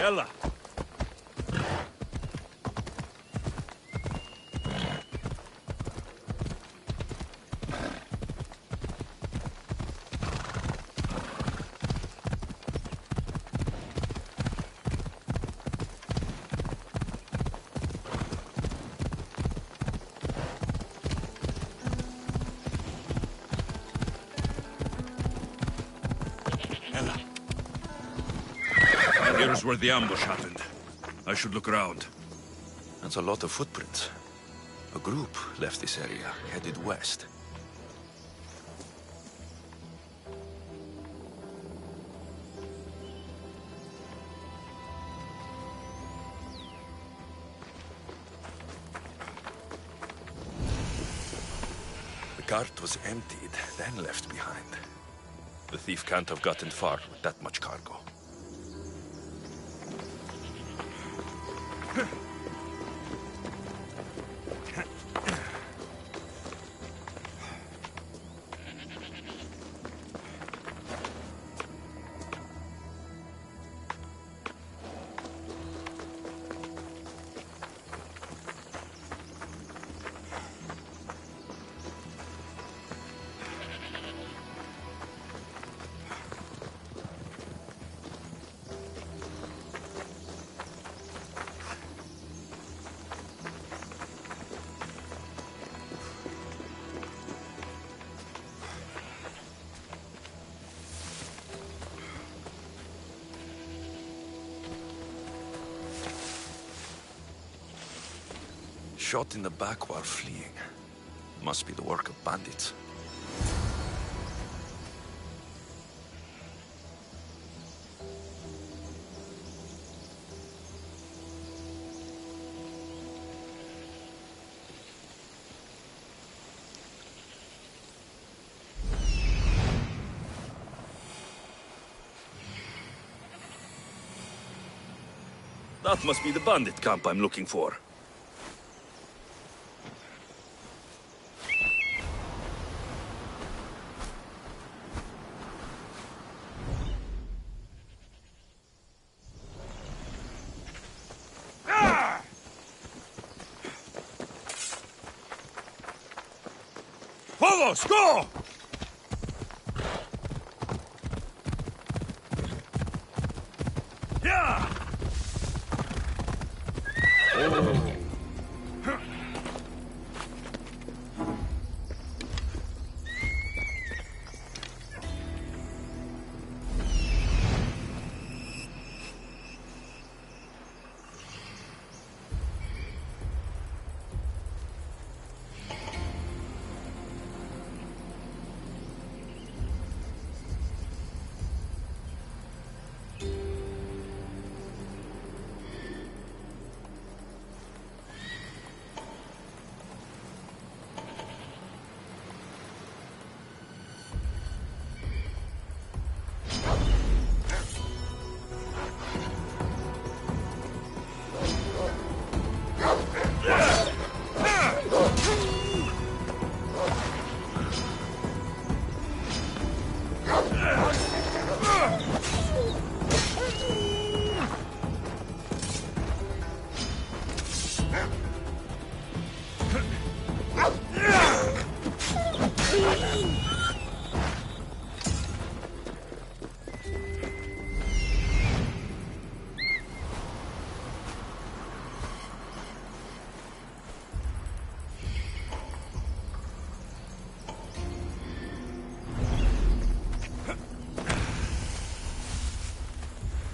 Ella! Here's where the ambush happened. I should look around. That's a lot of footprints. A group left this area, headed west. The cart was emptied, then left behind. The thief can't have gotten far with that much cargo. Shot in the back while fleeing. Must be the work of bandits. That must be the bandit camp I'm looking for. Vamos, go! Yeah! Oh.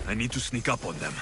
I need to sneak up on them.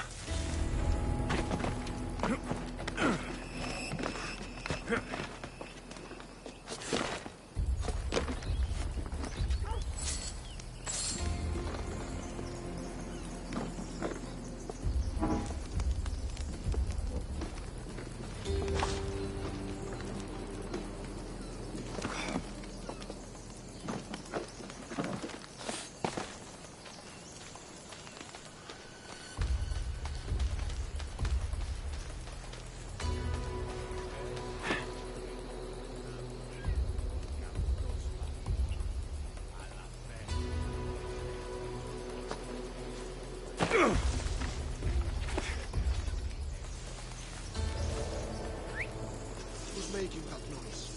making that noise?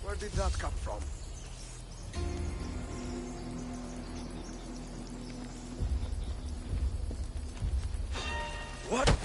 Where did that come from? What?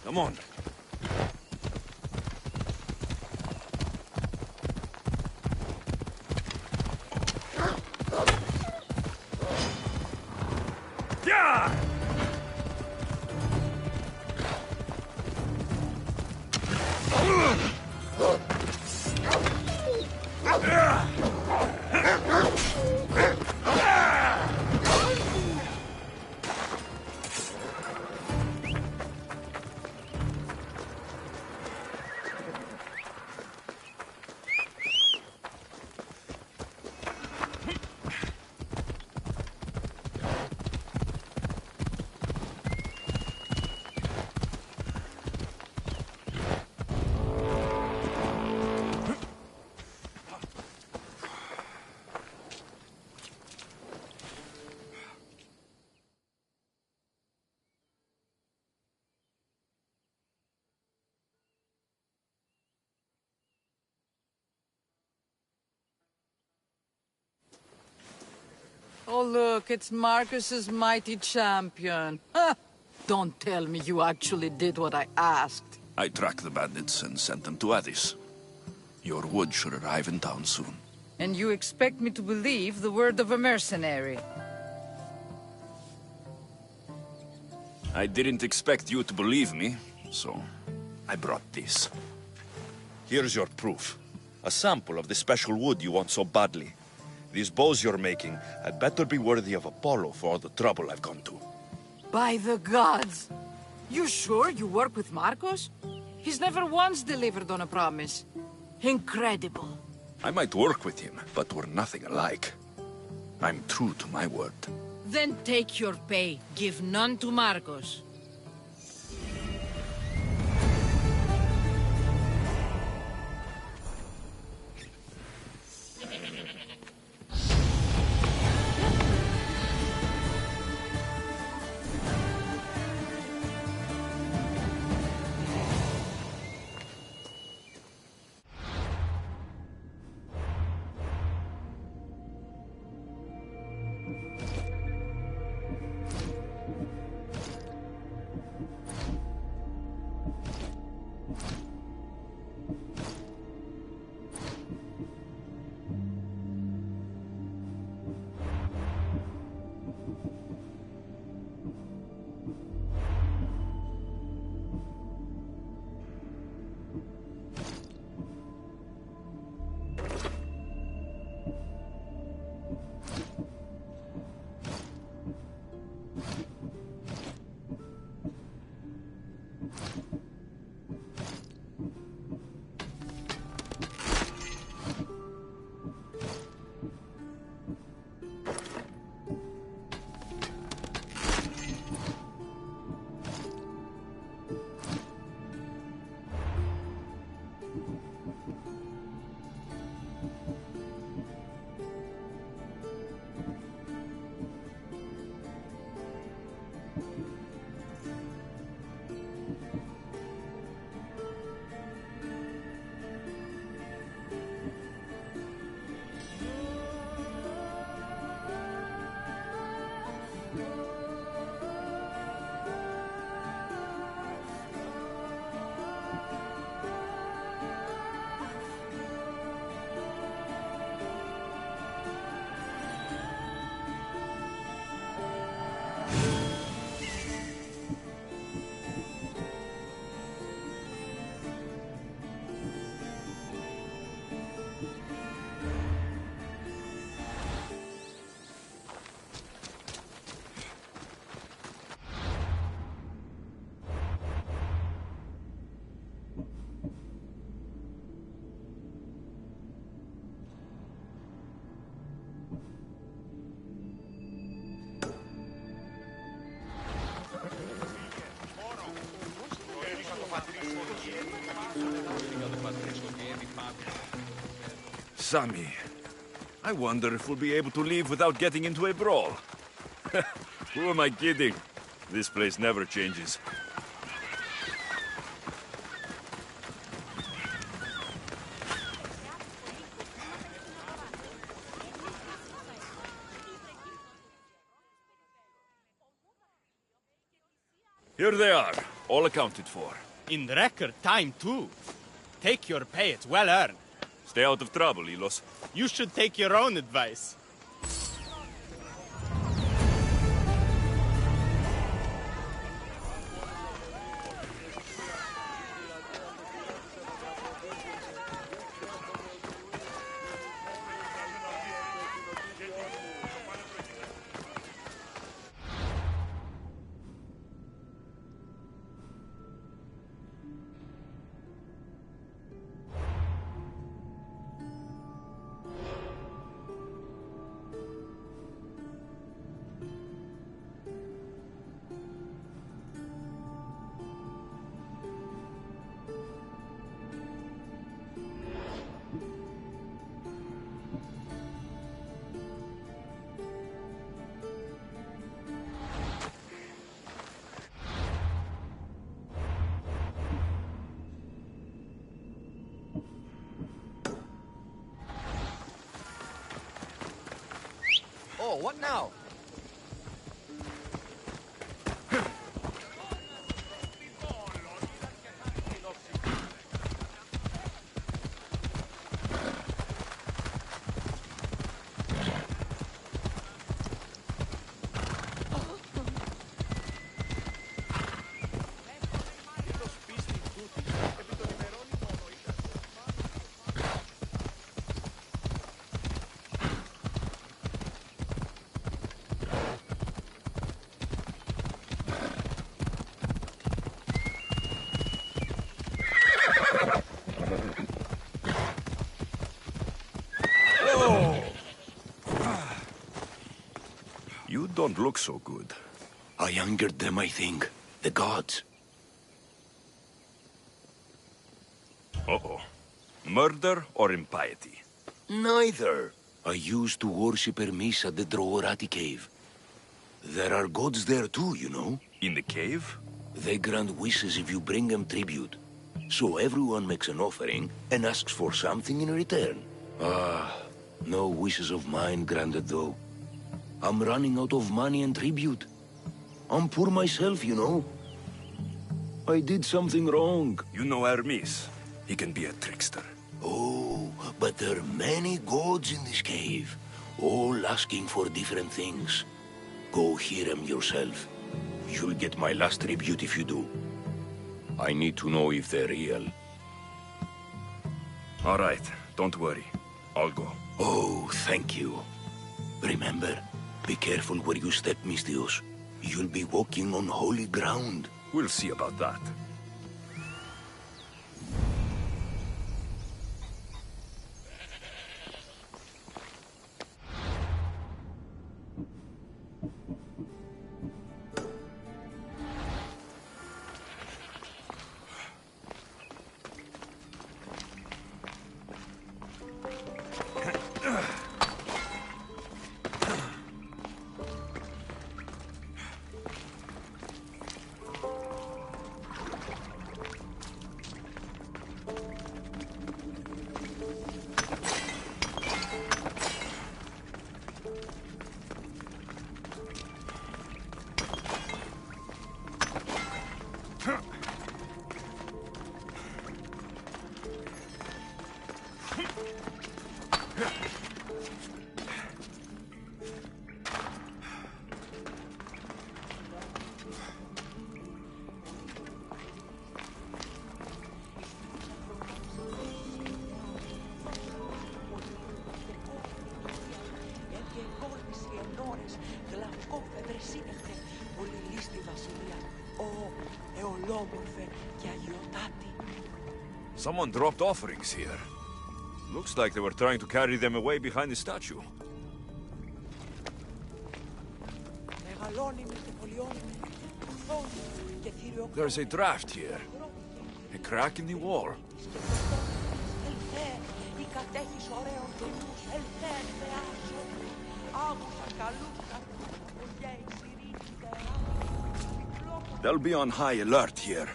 Come on. Oh, look, it's Marcus's mighty champion. Ha! Don't tell me you actually did what I asked. I tracked the bandits and sent them to Addis. Your wood should arrive in town soon. And you expect me to believe the word of a mercenary? I didn't expect you to believe me, so I brought this. Here's your proof. A sample of the special wood you want so badly. These bows you're making had better be worthy of Apollo for all the trouble I've gone to. By the gods! You sure you work with Marcos? He's never once delivered on a promise. Incredible. I might work with him, but we're nothing alike. I'm true to my word. Then take your pay. Give none to Marcos. Sammy, I wonder if we'll be able to leave without getting into a brawl. Who am I kidding? This place never changes. Here they are, all accounted for. In record time, too. Take your pay, it's well earned. Stay out of trouble, Ilos. You should take your own advice. Oh, what now? You don't look so good. I angered them, I think. The gods. Uh-oh. Murder or impiety? Neither. I used to worship Hermes at the Droorati cave. There are gods there too, you know. In the cave? They grant wishes if you bring them tribute. So everyone makes an offering and asks for something in return. No wishes of mine granted though. I'm running out of money and tribute. I'm poor myself, you know. I did something wrong. You know Hermes. He can be a trickster. Oh, but there are many gods in this cave, all asking for different things. Go hear them yourself. You'll get my last tribute if you do. I need to know if they're real. All right, don't worry. I'll go. Oh, thank you. Remember, be careful where you step, Mistios. You'll be walking on holy ground. We'll see about that. Someone dropped offerings here. Looks like they were trying to carry them away behind the statue. There's a draft here. A crack in the wall. They'll be on high alert here.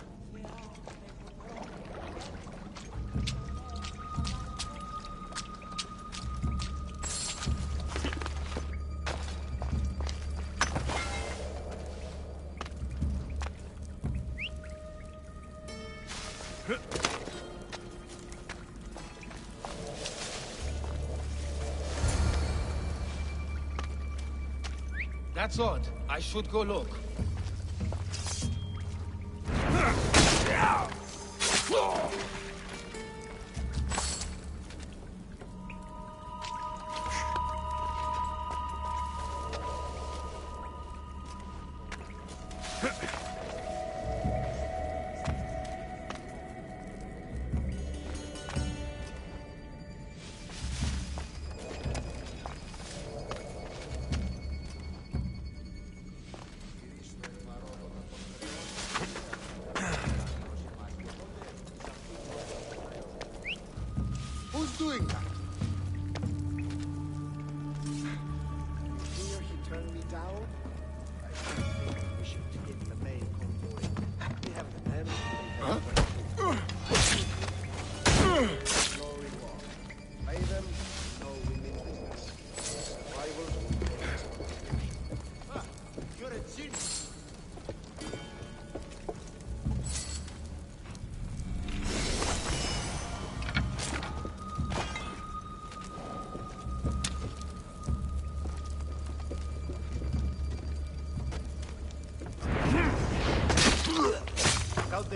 That's odd. I should go look. Who's doing that? Here he turned me down. I think we should hit the main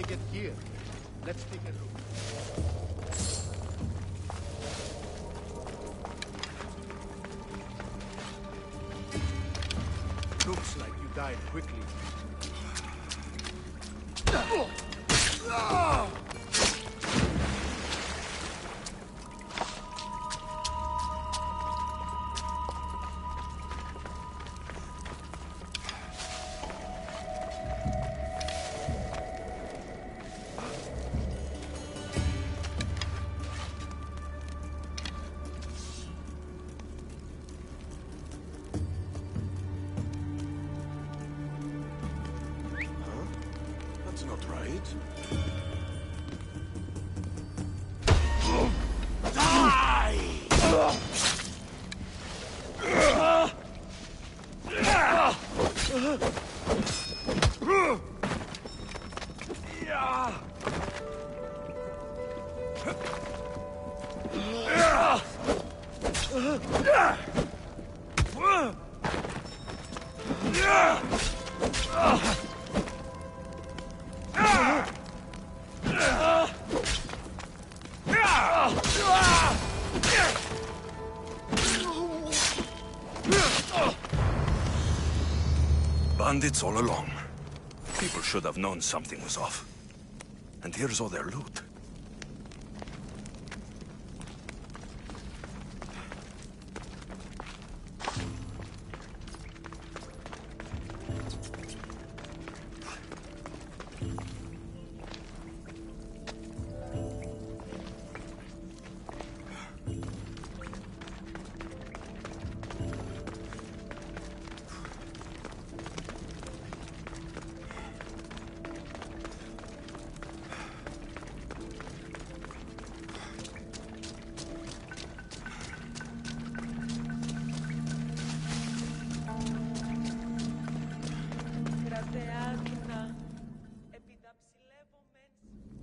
get gear. Let's take a look. Looks like you died quickly. That's not right. Bandits all along. People should have known something was off. And here's all their loot.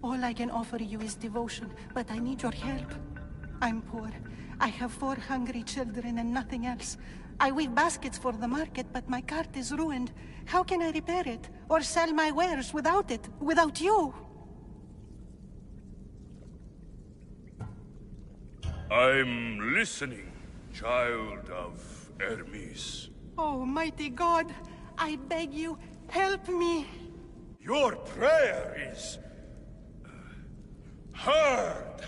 All I can offer you is devotion, but I need your help. I'm poor. I have 4 hungry children and nothing else. I weave baskets for the market, but my cart is ruined. How can I repair it? Or sell my wares without it? Without you? I'm listening, child of Hermes. Oh, mighty God, I beg you, help me. Your prayer is heard.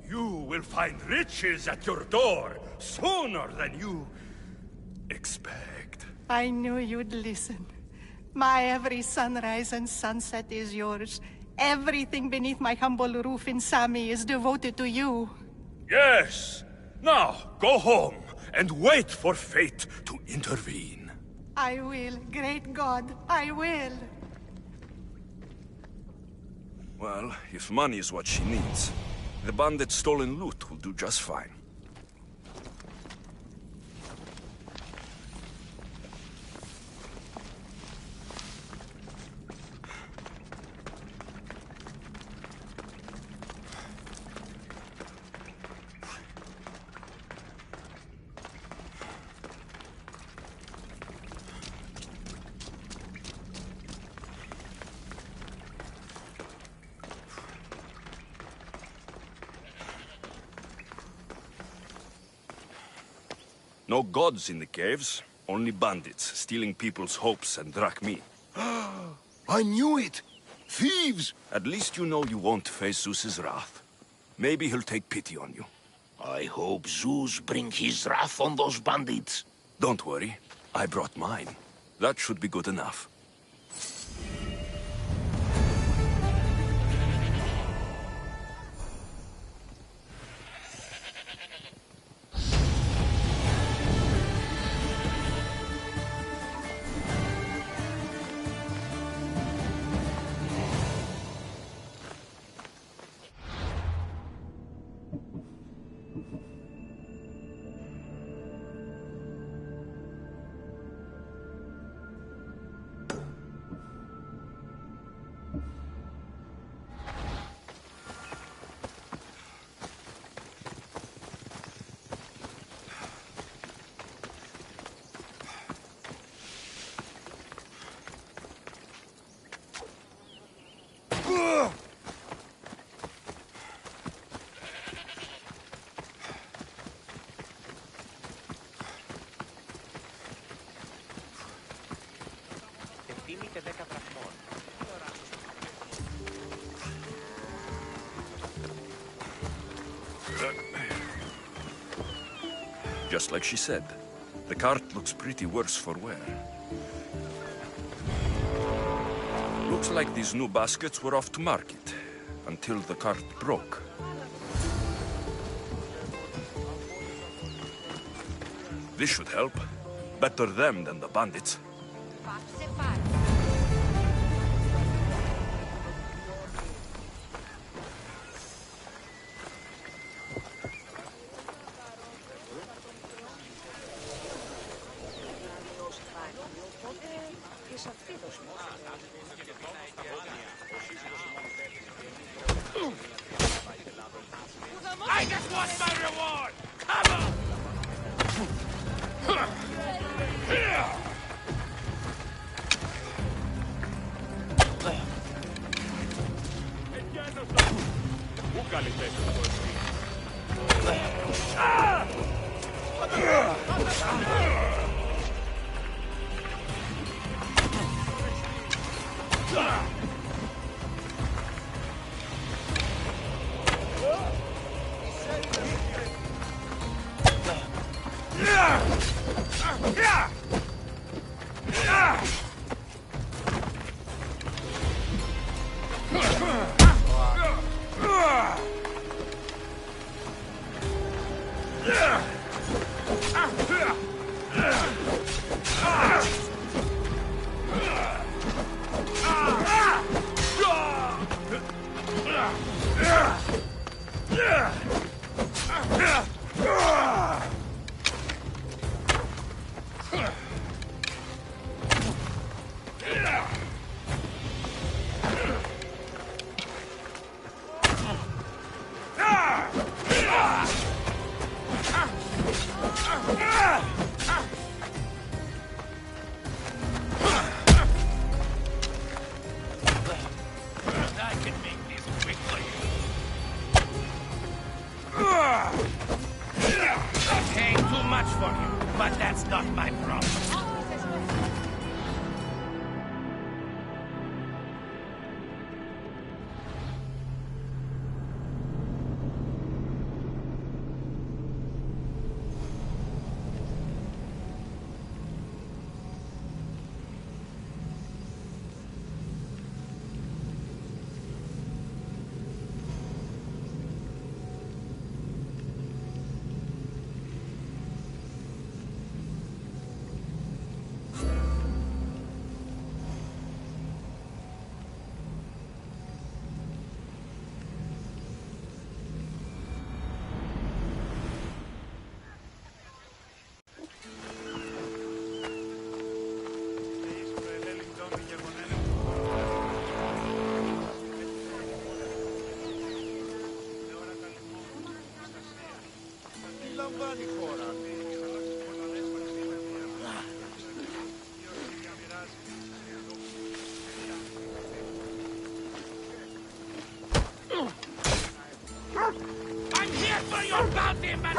You will find riches at your door sooner than you expect. I knew you'd listen. My every sunrise and sunset is yours. Everything beneath my humble roof in Sami is devoted to you. Yes. Now, go home and wait for fate to intervene. I will, great God, I will. Well, if money is what she needs, the bandit's stolen loot will do just fine. No gods in the caves, only bandits stealing people's hopes and drachmi. I knew it! Thieves! At least you know you won't face Zeus's wrath. Maybe he'll take pity on you. I hope Zeus bring his wrath on those bandits. Don't worry, I brought mine. That should be good enough. Just like she said, the cart looks pretty worse for wear. Looks like these new baskets were off to market, until the cart broke. This should help. Better them than the bandits. I just want my reward! Come on! But that's not my problem. I'm here for your bounty, man!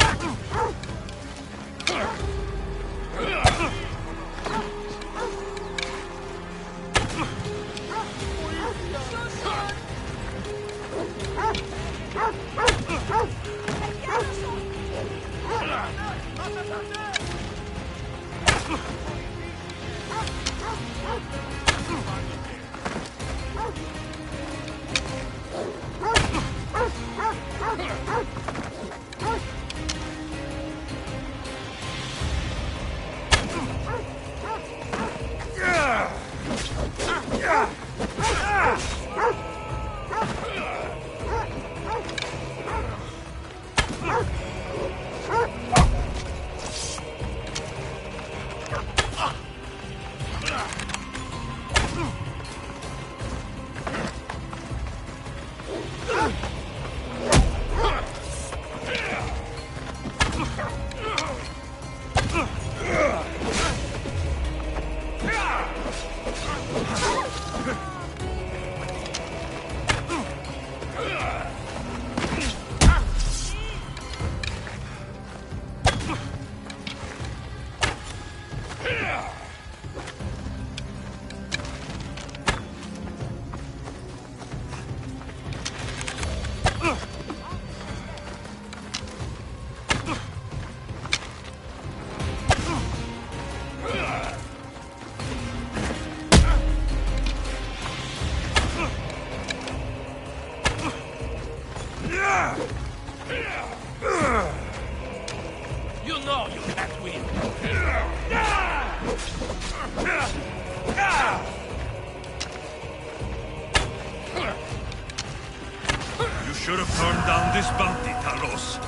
this bounty, Talos.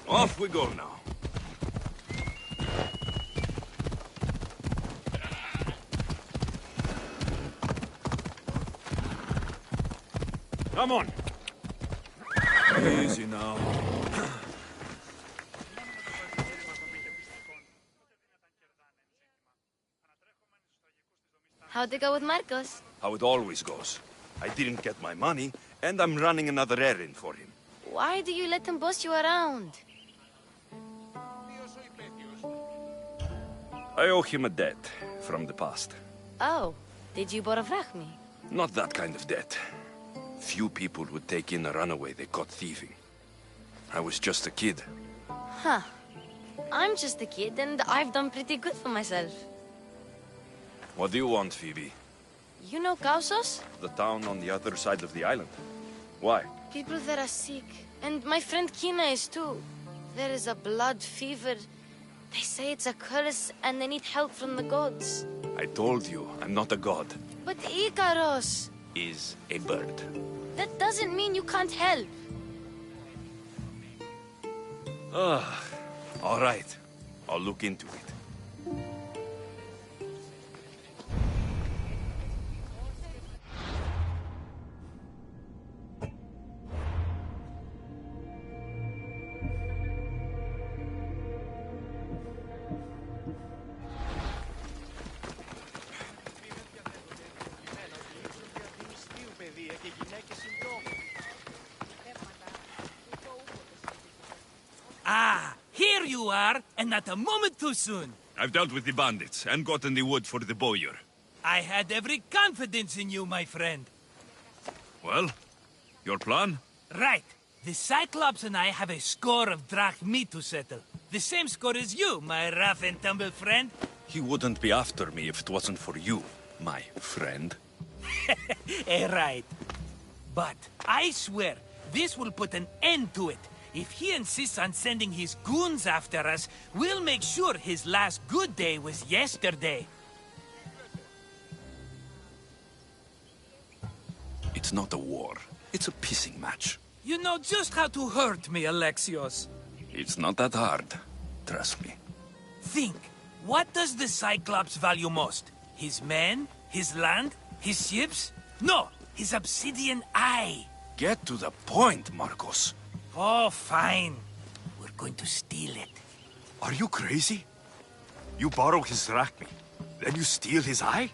Off we go now. Come on. Easy now. How'd it go with Marcos? How it always goes. I didn't get my money, and I'm running another errand for him. Why do you let him boss you around? I owe him a debt from the past. Oh, did you borrow me? Not that kind of debt. Few people would take in a runaway they caught thieving. I was just a kid. Huh. I'm just a kid and I've done pretty good for myself. What do you want, Phoebe? You know Kausos? The town on the other side of the island. Why? People there are sick. And my friend Kina is too. There is a blood fever. They say it's a curse and they need help from the gods. I told you, I'm not a god. But Ikaros! Is a bird. That doesn't mean you can't help. All right. I'll look into it. Ah, here you are, and not a moment too soon. I've dealt with the bandits and gotten the wood for the bowyer. I had every confidence in you, my friend. Well, your plan? Right. The Cyclops and I have a score of drachmi to settle. The same score as you, my rough and tumble friend. He wouldn't be after me if it wasn't for you, my friend. Right. But I swear, this will put an end to it. If he insists on sending his goons after us, we'll make sure his last good day was yesterday. It's not a war. It's a pissing match. You know just how to hurt me, Alexios. It's not that hard. Trust me. Think. What does the Cyclops value most? His men? His land? His ships? No! His obsidian eye! Get to the point, Marcos. Oh, fine. We're going to steal it. Are you crazy? You borrow his drachmi, then you steal his eye?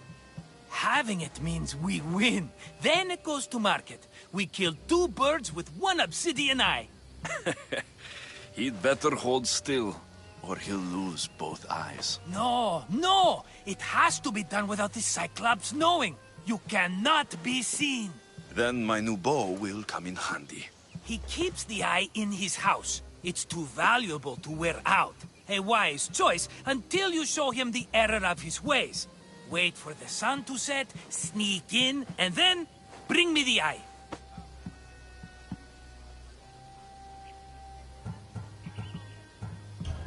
Having it means we win. Then it goes to market. We kill 2 birds with 1 obsidian eye. He'd better hold still, or he'll lose both eyes. No, no! It has to be done without the Cyclops knowing. You cannot be seen. Then my new bow will come in handy. He keeps the eye in his house. It's too valuable to wear out. A wise choice until you show him the error of his ways. Wait for the sun to set, sneak in, and then bring me the eye.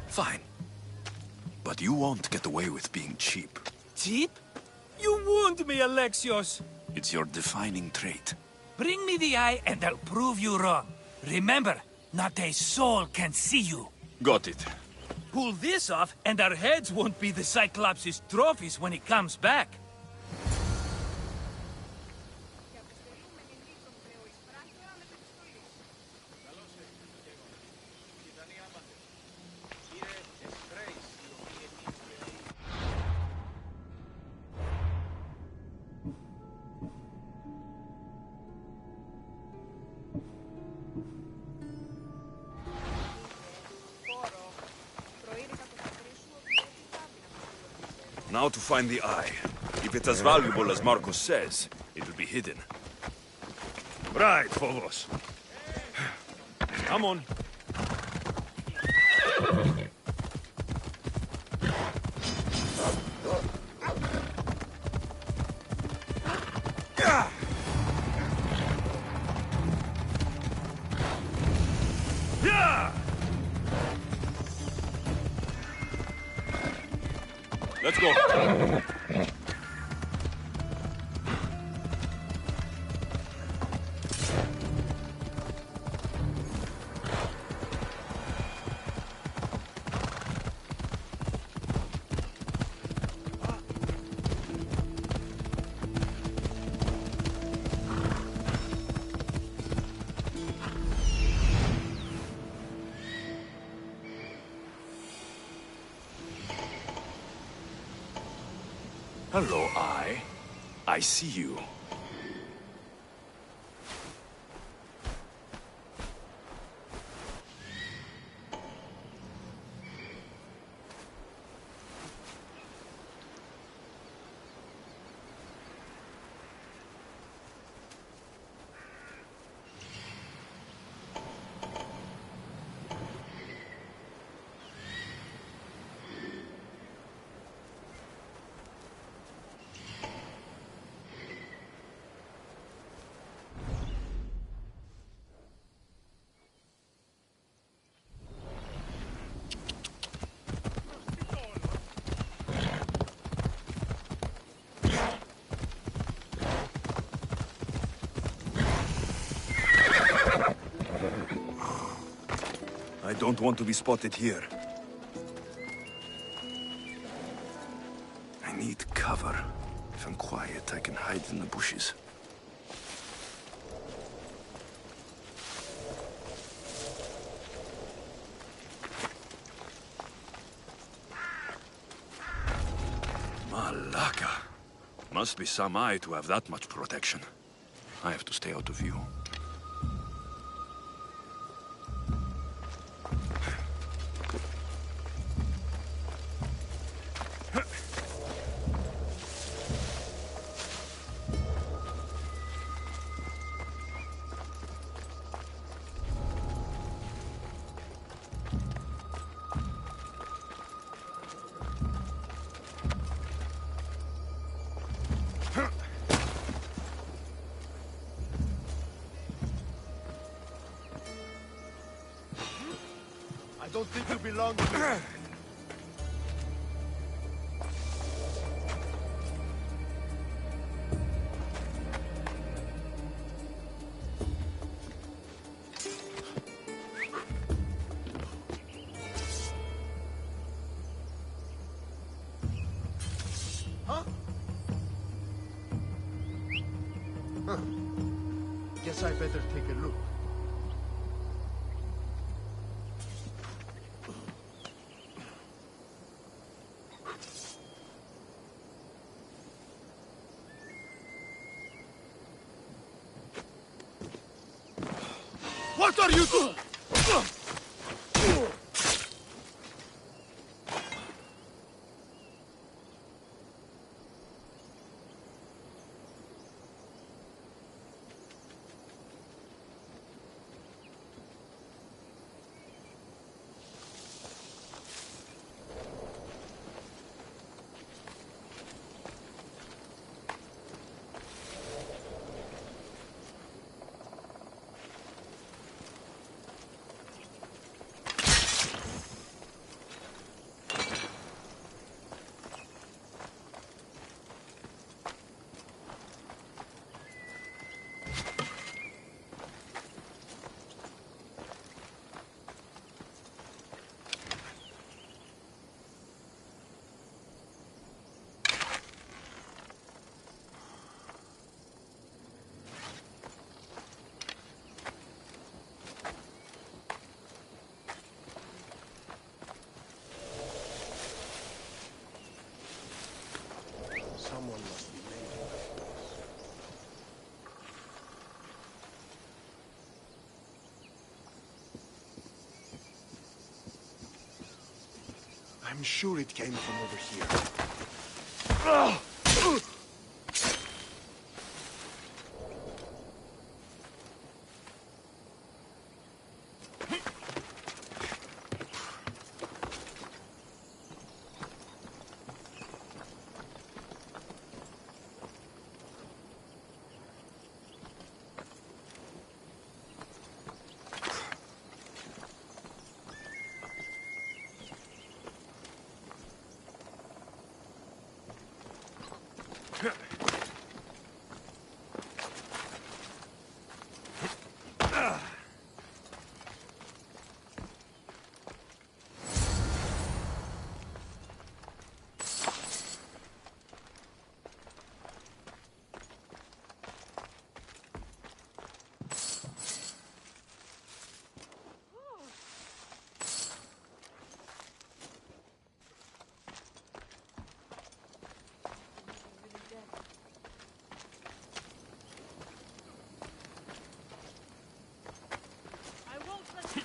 Fine. But you won't get away with being cheap. Cheap? You wound me, Alexios. It's your defining trait. Bring me the eye and I'll prove you wrong. Remember, not a soul can see you. Got it. Pull this off, and our heads won't be the Cyclops' trophies when he comes back. Now to find the eye. If it's as valuable as Marcos says, it will be hidden. Right, Phobos. Come on. Let's go. Hello, Eye. I see you. I don't want to be spotted here. I need cover. If I'm quiet, I can hide in the bushes. Malaka. Must be some eye to have that much protection. I have to stay out of view. I don't think you belong here. Huh? Huh. Guess I better take a look. What are you doing? I'm sure it came from over here.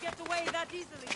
Get away that easily.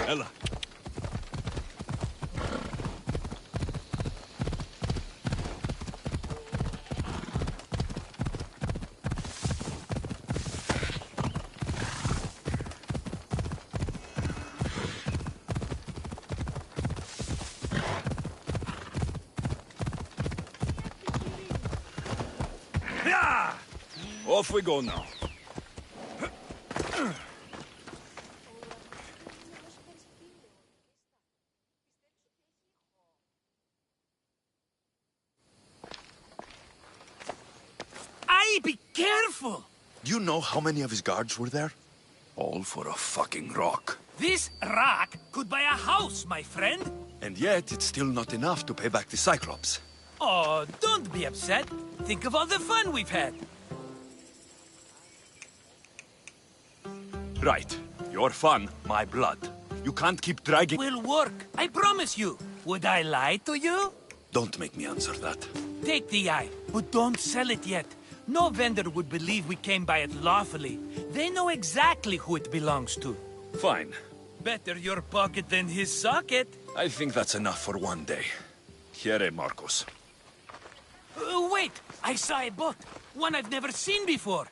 Ella. Off we go now. Be careful! Do you know how many of his guards were there? All for a fucking rock. This rock could buy a house, my friend. And yet, it's still not enough to pay back the Cyclops. Oh, don't be upset. Think of all the fun we've had. Right. Your fun, my blood. You can't keep dragging... Will work, I promise you. Would I lie to you? Don't make me answer that. Take the eye, but don't sell it yet. No vendor would believe we came by it lawfully. They know exactly who it belongs to. Fine. Better your pocket than his socket. I think that's enough for one day. Here, Marcos. Wait! I saw a boat. One I've never seen before.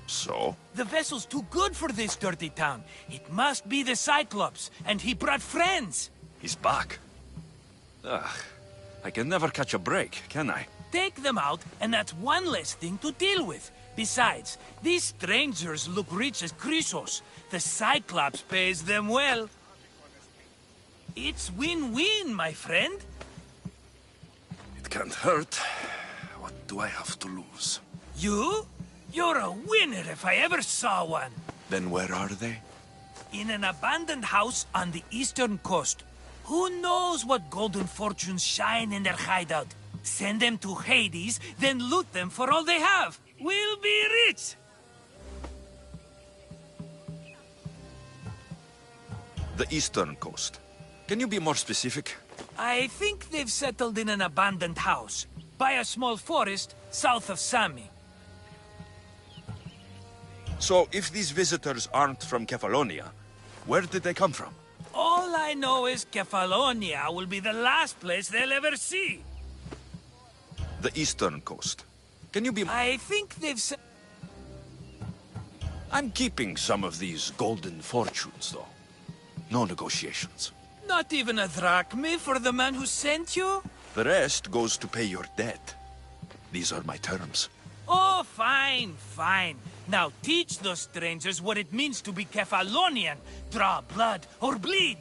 So? The vessel's too good for this dirty town. It must be the Cyclops, and he brought friends. He's back. Ugh. I can never catch a break, can I? Take them out, and that's one less thing to deal with. Besides, these strangers look rich as Chrysos. The Cyclops pays them well. It's win-win, my friend. It can't hurt. What do I have to lose? You? You're a winner if I ever saw one. Then where are they? In an abandoned house on the eastern coast. Who knows what golden fortunes shine in their hideout? Send them to Hades, then loot them for all they have. We'll be rich! The eastern coast. Can you be more specific? I think they've settled in an abandoned house, by a small forest south of Sami. So, if these visitors aren't from Kefalonia, where did they come from? All I know is Kefalonia will be the last place they'll ever see. The eastern coast. Can you be... I think they've... I'm keeping some of these golden fortunes, though. No negotiations. Not even a drachma for the man who sent you? The rest goes to pay your debt. These are my terms. Oh, fine, fine. Now teach those strangers what it means to be Kefalonian. Draw blood or bleed.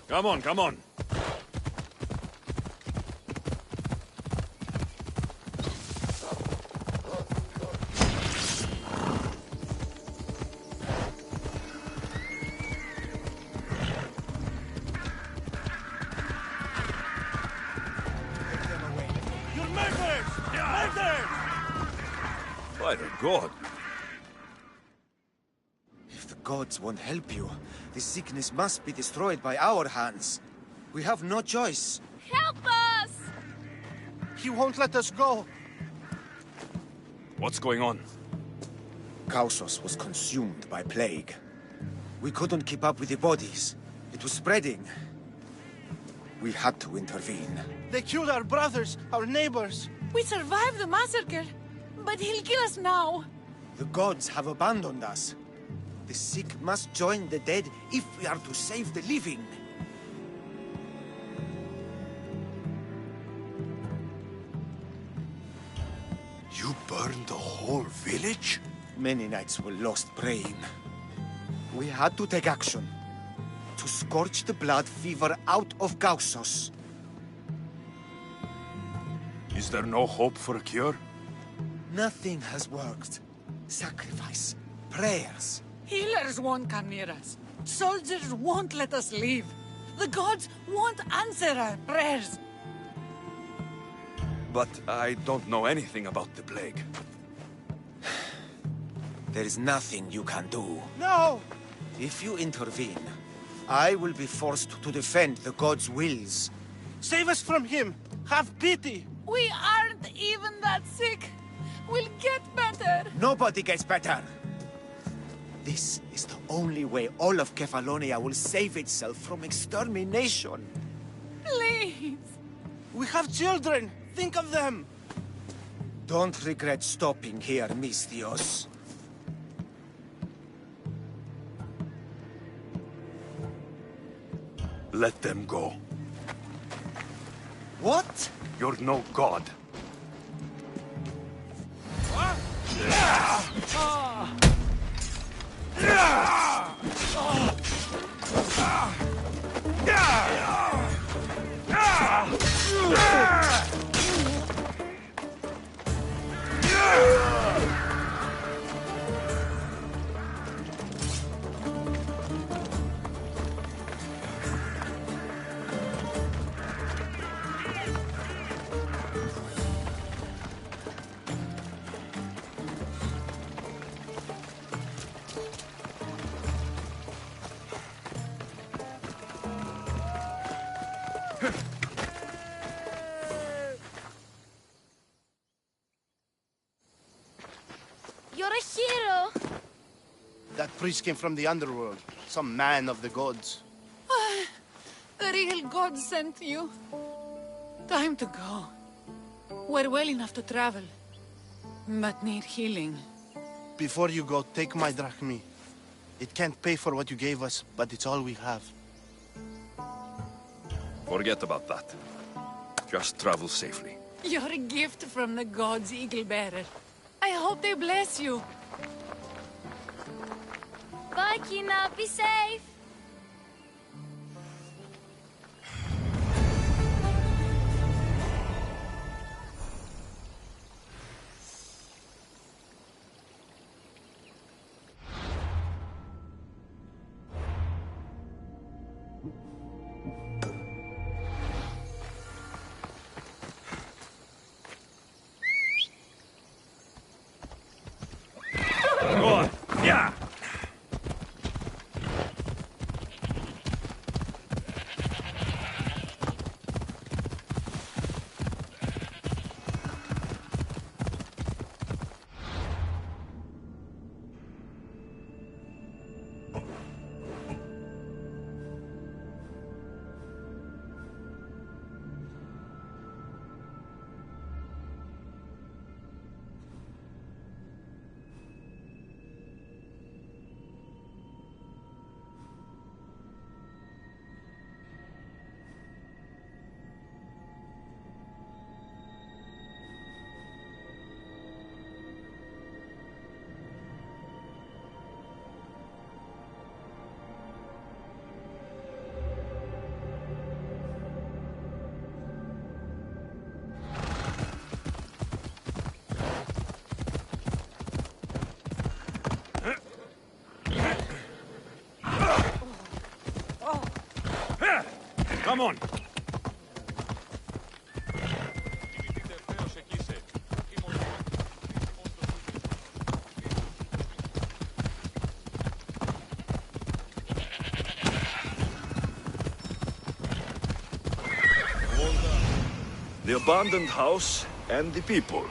Come on, come on. You're murderers! Murderers! By the god. If the gods won't help you, this sickness must be destroyed by our hands. We have no choice. Help us! He won't let us go. What's going on? Kausos was consumed by plague. We couldn't keep up with the bodies. It was spreading. We had to intervene. They killed our brothers, our neighbors. We survived the massacre, but he'll kill us now. The gods have abandoned us. The sick must join the dead if we are to save the living. You burned the whole village? Many nights were lost praying. We had to take action. To scorch the blood fever out of Kausos. Is there no hope for a cure? Nothing has worked. Sacrifice, prayers. Healers won't come near us. Soldiers won't let us leave. The gods won't answer our prayers. But I don't know anything about the plague. There is nothing you can do. No! If you intervene, I will be forced to defend the gods' wills. Save us from him! Have pity! We aren't even that sick. We'll get better. Nobody gets better. This is the only way all of Kefalonia will save itself from extermination. Please. We have children! Think of them! Don't regret stopping here, Mistios. Let them go. What? You're no god. You're a hero! That priest came from the underworld. Some man of the gods. The real God sent you. Time to go. We're well enough to travel, but need healing. Before you go, take my drachmi. It can't pay for what you gave us, but it's all we have. Forget about that. Just travel safely. You're a gift from the gods, Eagle Bearer. I hope they bless you. Bye, Kina. Be safe! Go on. Yeah! Come on! The abandoned house and the people.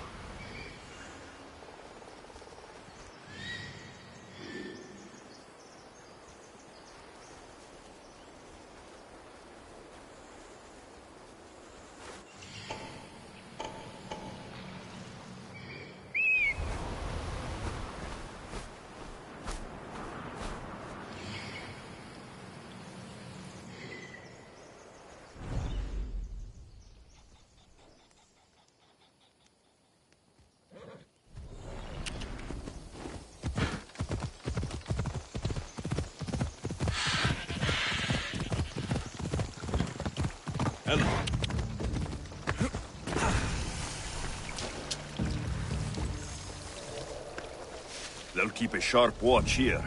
They'll keep a sharp watch here.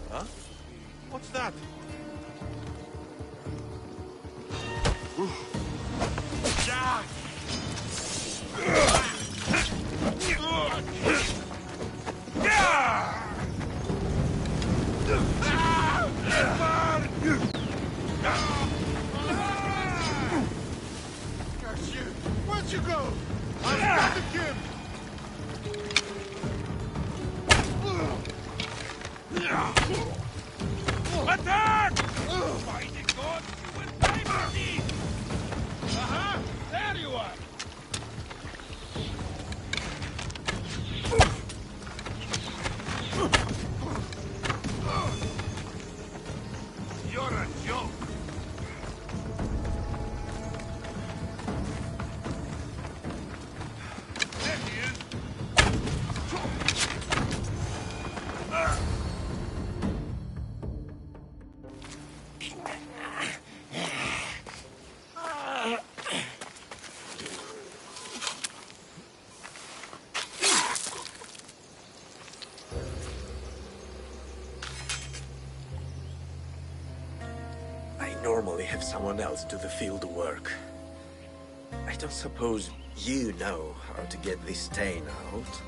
Huh? What's that? Where'd you go? I've got the kid! Attack! Fighting God, you will die for these! There you are! normally have someone else do the field work. I don't suppose you know how to get this stain out.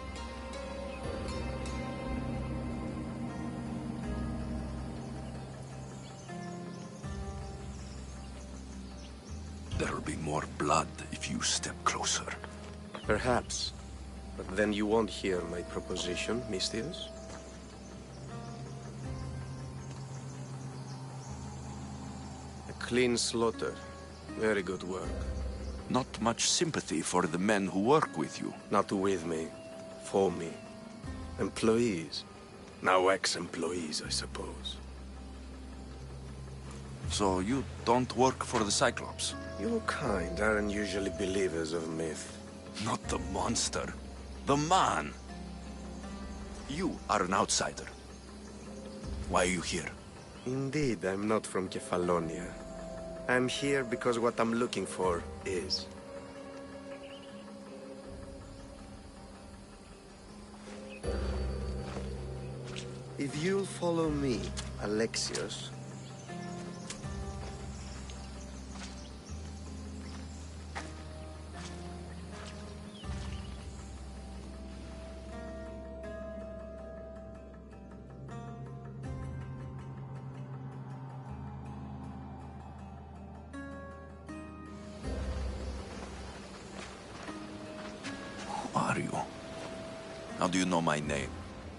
There'll be more blood if you step closer. Perhaps. But then you won't hear my proposition, Mistius. A clean slaughter. Very good work. Not much sympathy for the men who work with you. Not with me. For me. Employees. Now ex-employees, I suppose. So you don't work for the Cyclops? Your kind aren't usually believers of myth. Not the monster. The man. You are an outsider. Why are you here? Indeed, I'm not from Kefalonia. I'm here because what I'm looking for is. If you'll follow me, Alexios. Who are you? How do you know my name?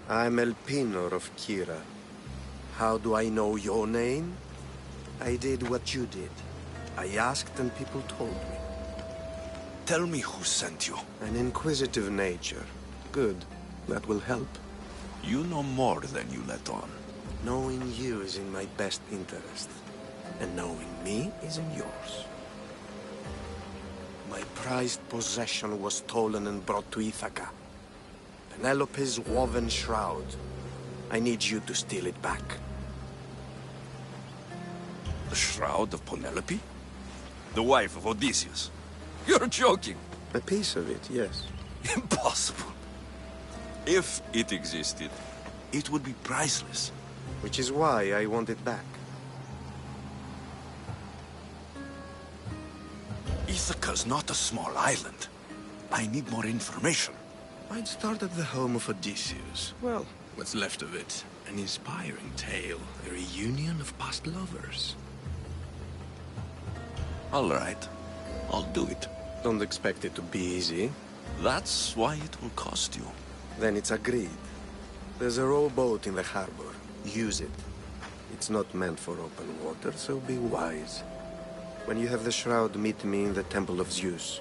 I'm Elpinor of Kira. How do I know your name? I did what you did. I asked and people told me. Tell me who sent you. An inquisitive nature. Good. That will help. You know more than you let on. Knowing you is in my best interest. And knowing me is in yours. My prized possession was stolen and brought to Ithaca. Penelope's woven shroud. I need you to steal it back. The shroud of Penelope? The wife of Odysseus? You're joking! A piece of it, yes. Impossible. If it existed, it would be priceless. Which is why I want it back. Ithaca's not a small island. I need more information. I'd start at the home of Odysseus. Well, what's left of it. An inspiring tale. A reunion of past lovers. All right. I'll do it. Don't expect it to be easy. That's why it will cost you. Then it's agreed. There's a rowboat in the harbor. Use it. It's not meant for open water, so be wise. When you have the shroud, meet me in the Temple of Zeus.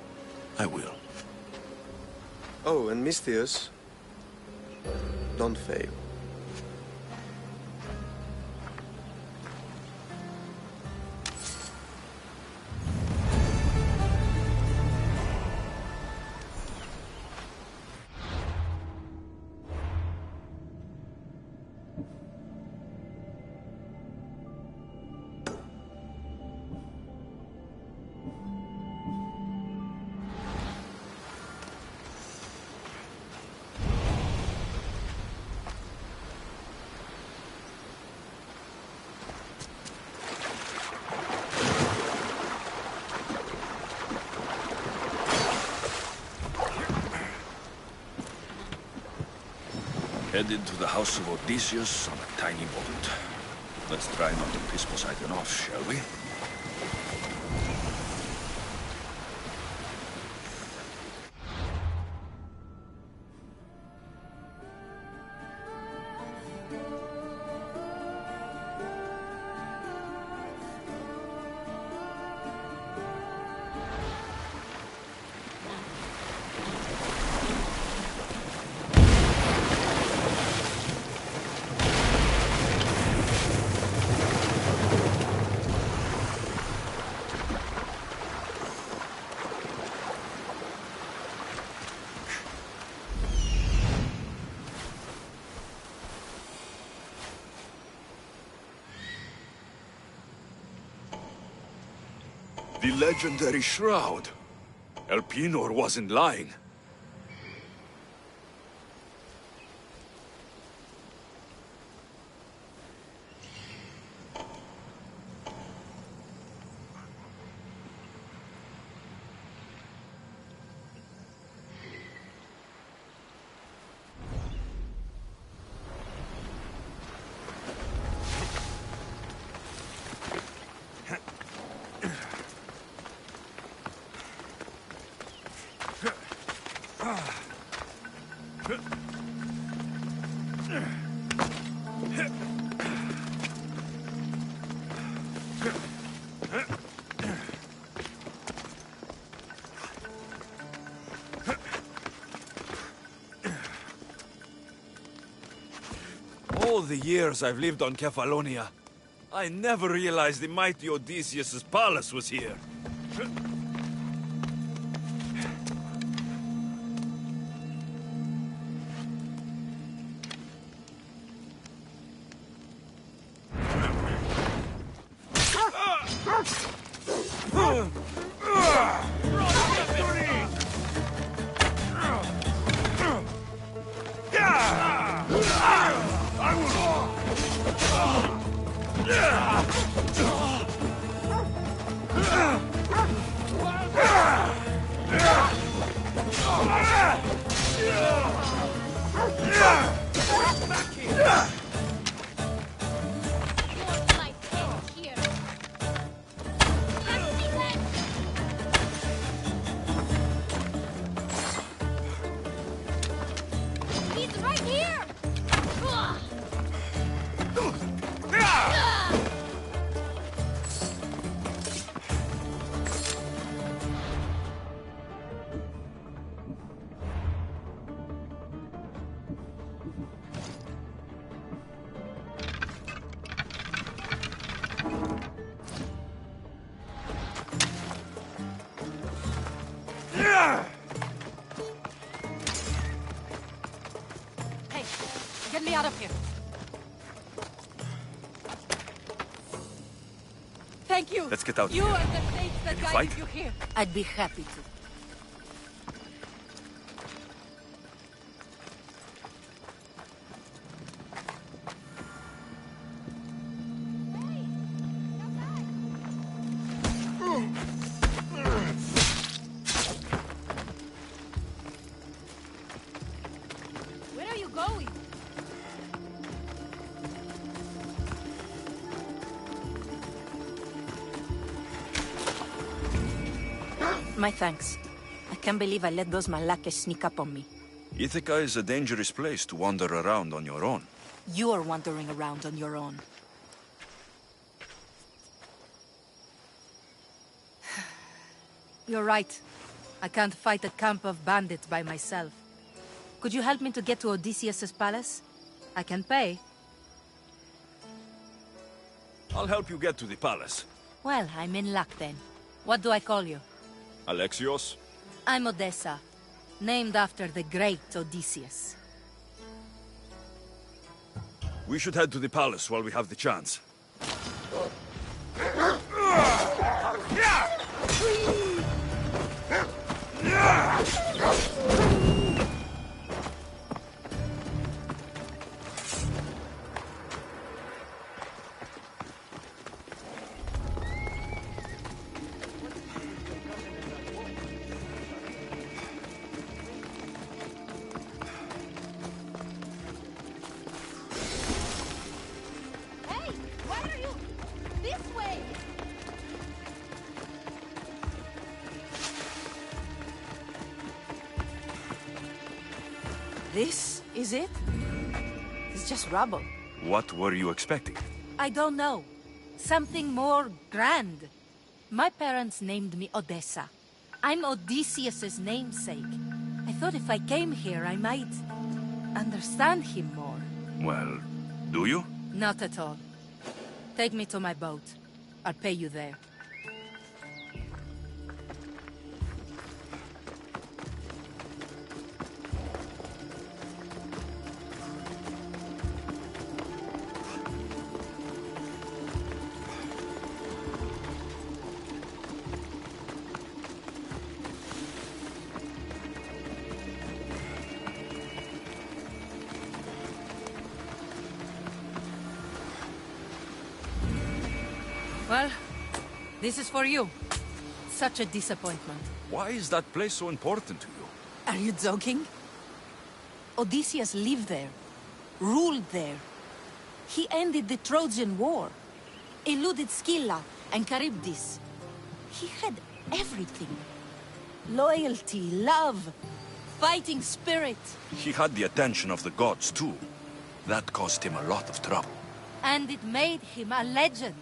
I will. Oh, and Mistius, don't fail. Headed to the house of Odysseus on a tiny boat. Let's try not to piss Poseidon off, shall we? The legendary shroud. Elpinor wasn't lying. All the years I've lived on Kefalonia, I never realized the mighty Odysseus' palace was here. He's right here! Hey, get me out of here. Thank you. Let's get out You of here. are the saints that you guided fight? you here. I'd be happy to. Where are you going? My thanks. I can't believe I let those Malakas sneak up on me. Ithaca is a dangerous place to wander around on your own. You're wandering around on your own. You're right. I can't fight a camp of bandits by myself. Could you help me to get to Odysseus' palace? I can pay. I'll help you get to the palace. Well, I'm in luck then. What do I call you? Alexios? I'm Odessa, named after the great Odysseus. We should head to the palace while we have the chance. Hey, why are you... This way! This is it? It's just rubble. What were you expecting? I don't know. Something more grand. My parents named me Odessa. I'm Odysseus' namesake. I thought if I came here, I might understand him more. Well, do you? Not at all. Take me to my boat. I'll pay you there. Well, this is for you. Such a disappointment. Why is that place so important to you? Are you joking? Odysseus lived there, ruled there. He ended the Trojan War, eluded Scylla and Charybdis. He had everything. Loyalty, love, fighting spirit. He had the attention of the gods, too. That caused him a lot of trouble. And it made him a legend.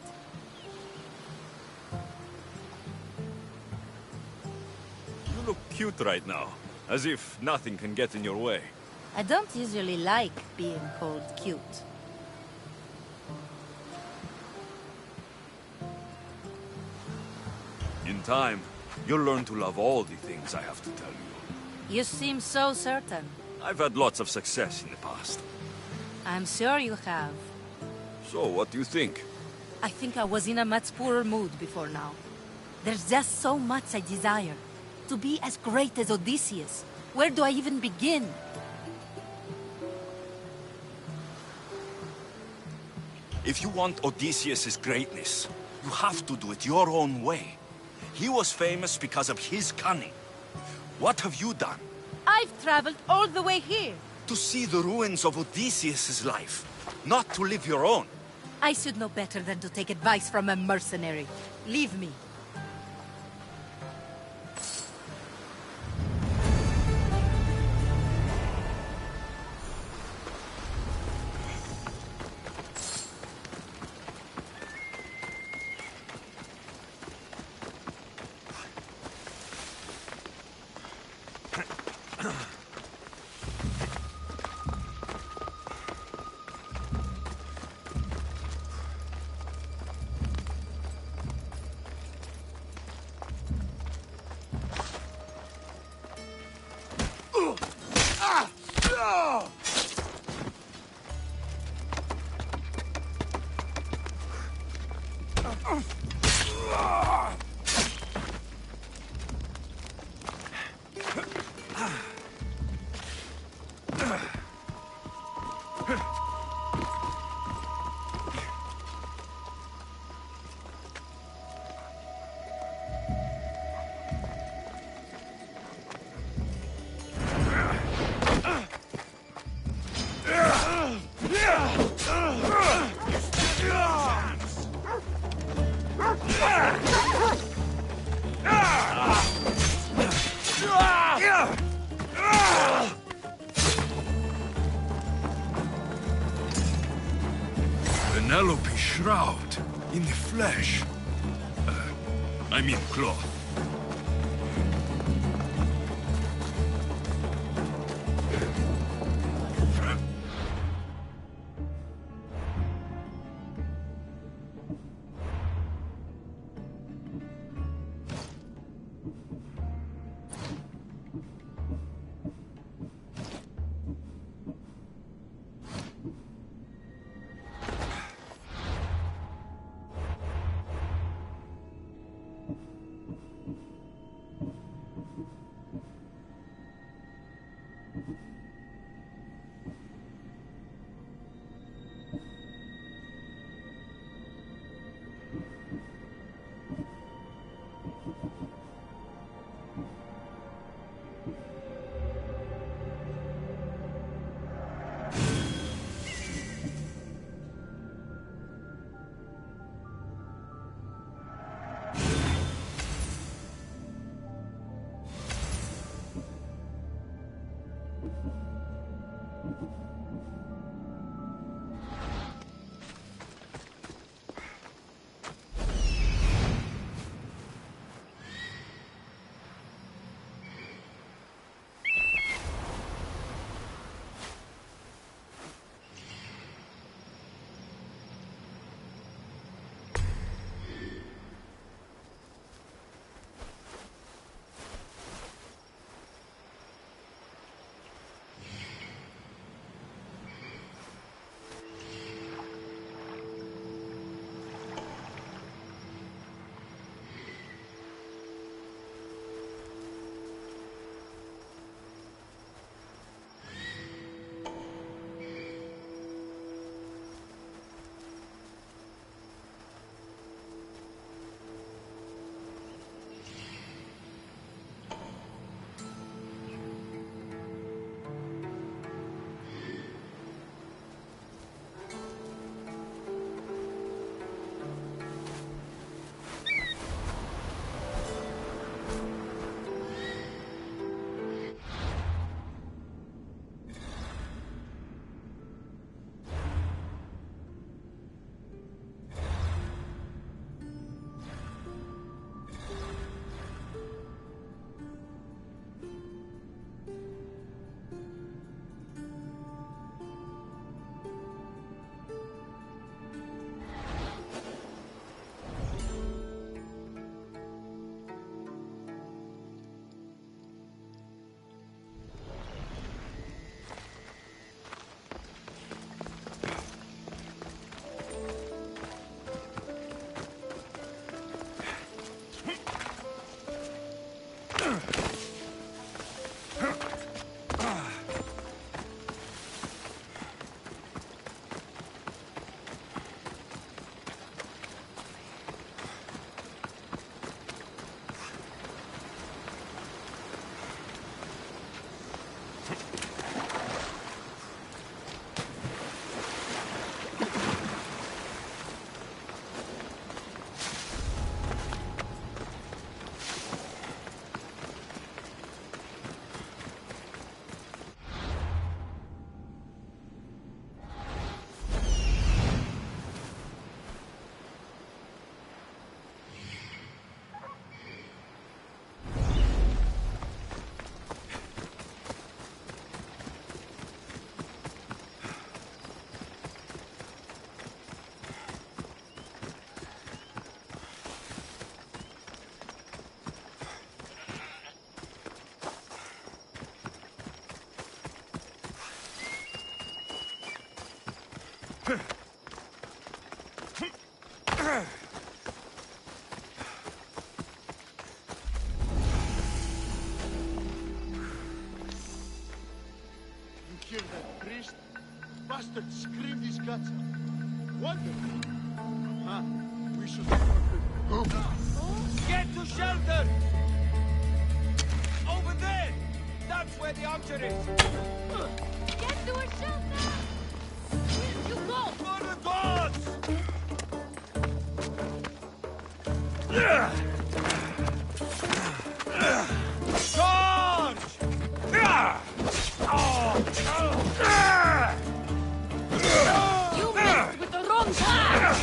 You look cute right now, as if nothing can get in your way. I don't usually like being called cute. In time, you'll learn to love all the things I have to tell you. You seem so certain. I've had lots of success in the past. I'm sure you have. So, what do you think? I think I was in a much poorer mood before now. There's just so much I desire. To be as great as Odysseus. Where do I even begin? If you want Odysseus' greatness, you have to do it your own way. He was famous because of his cunning. What have you done? I've traveled all the way here. To see the ruins of Odysseus' life, not to live your own. I should know better than to take advice from a mercenary. Leave me. Penelope shroud in the flesh. I mean cloth. Hear that priest? Bastard screamed his guts out. Wonderful. Huh? We should Get to shelter! Over there! That's where the archer is! Get to a shelter! Where you go? For the gods! Charge! You messed with the wrong guy!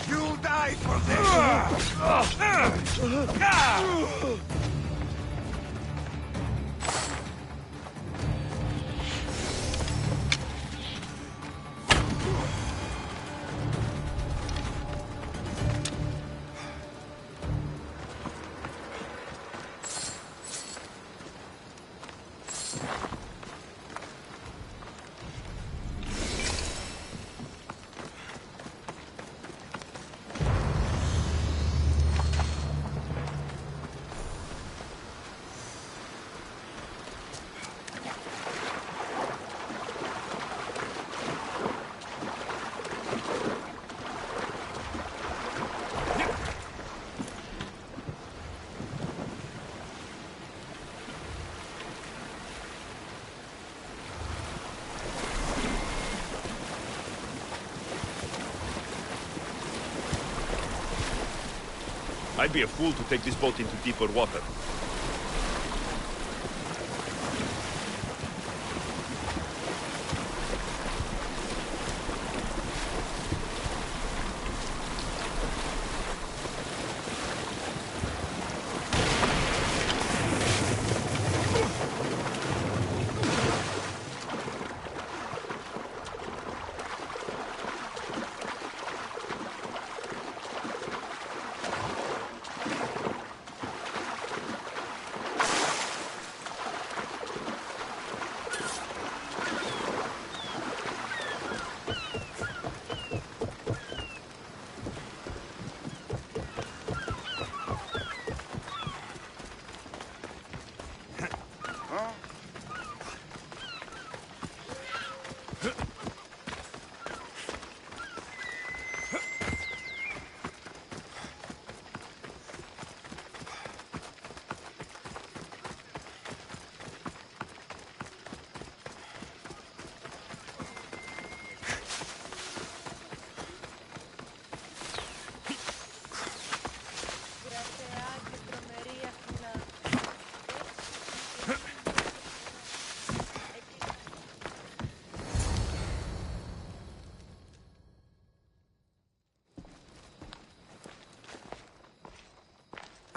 You'll die for this! I'd be a fool to take this boat into deeper water.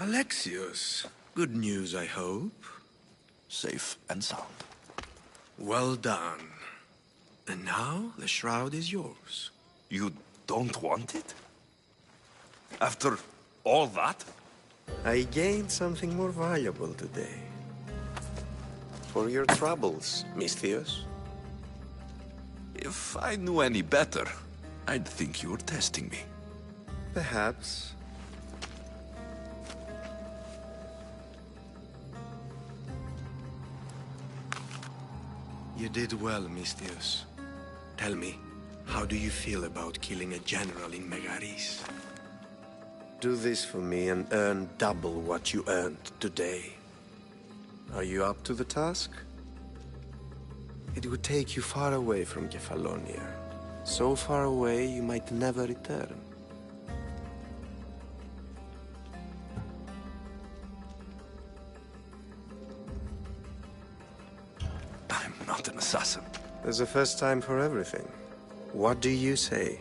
Alexios, good news, I hope. Safe and sound. Well done. And now the shroud is yours. You don't want it? After all that? I gained something more valuable today. For your troubles, Misthios. If I knew any better, I'd think you were testing me. Perhaps. You did well, Misthios. Tell me, how do you feel about killing a general in Megaris? Do this for me and earn double what you earned today. Are you up to the task? It would take you far away from Kefalonia. So far away you might never return. I'm not an assassin. There's a first time for everything. What do you say?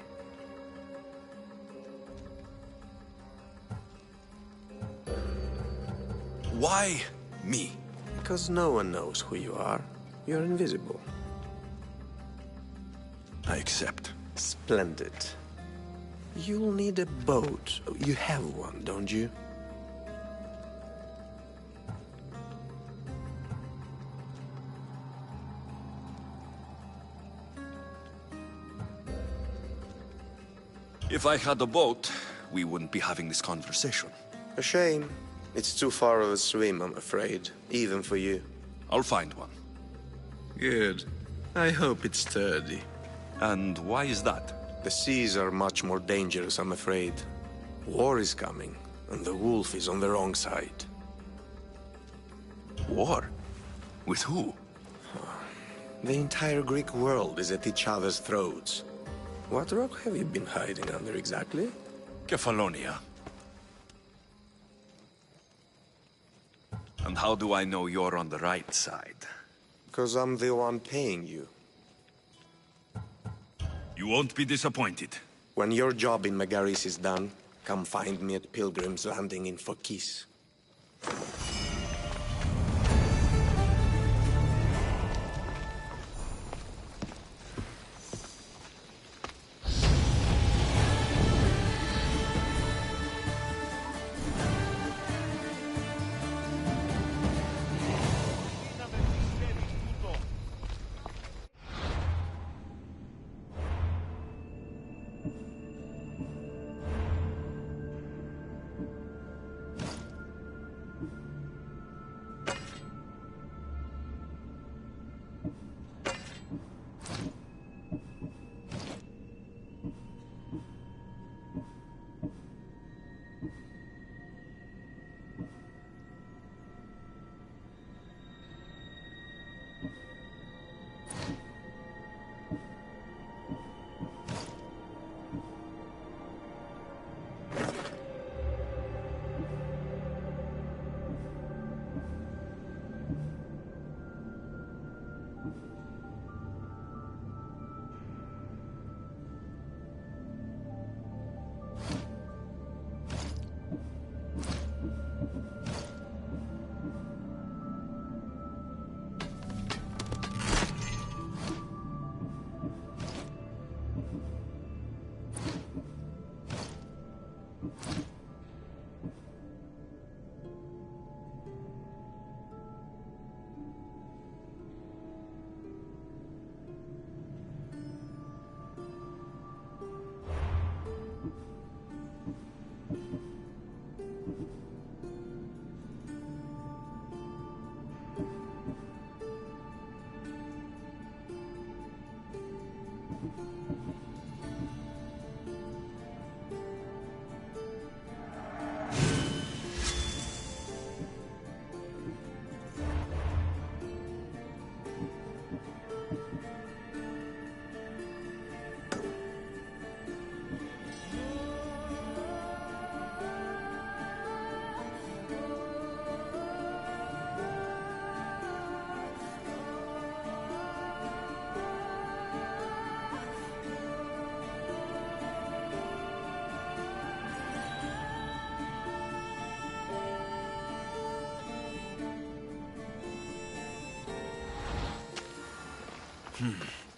Why me? Because no one knows who you are. You're invisible. I accept. Splendid. You'll need a boat. You have one, don't you? If I had a boat, we wouldn't be having this conversation. A shame. It's too far of a swim, I'm afraid. Even for you. I'll find one. Good. I hope it's sturdy. And why is that? The seas are much more dangerous, I'm afraid. War is coming, and the wolf is on the wrong side. War? With who? The entire Greek world is at each other's throats. What rock have you been hiding under exactly? Kefalonia. And how do I know you're on the right side? Because I'm the one paying you. You won't be disappointed. When your job in Megaris is done, come find me at Pilgrim's Landing in Phokis.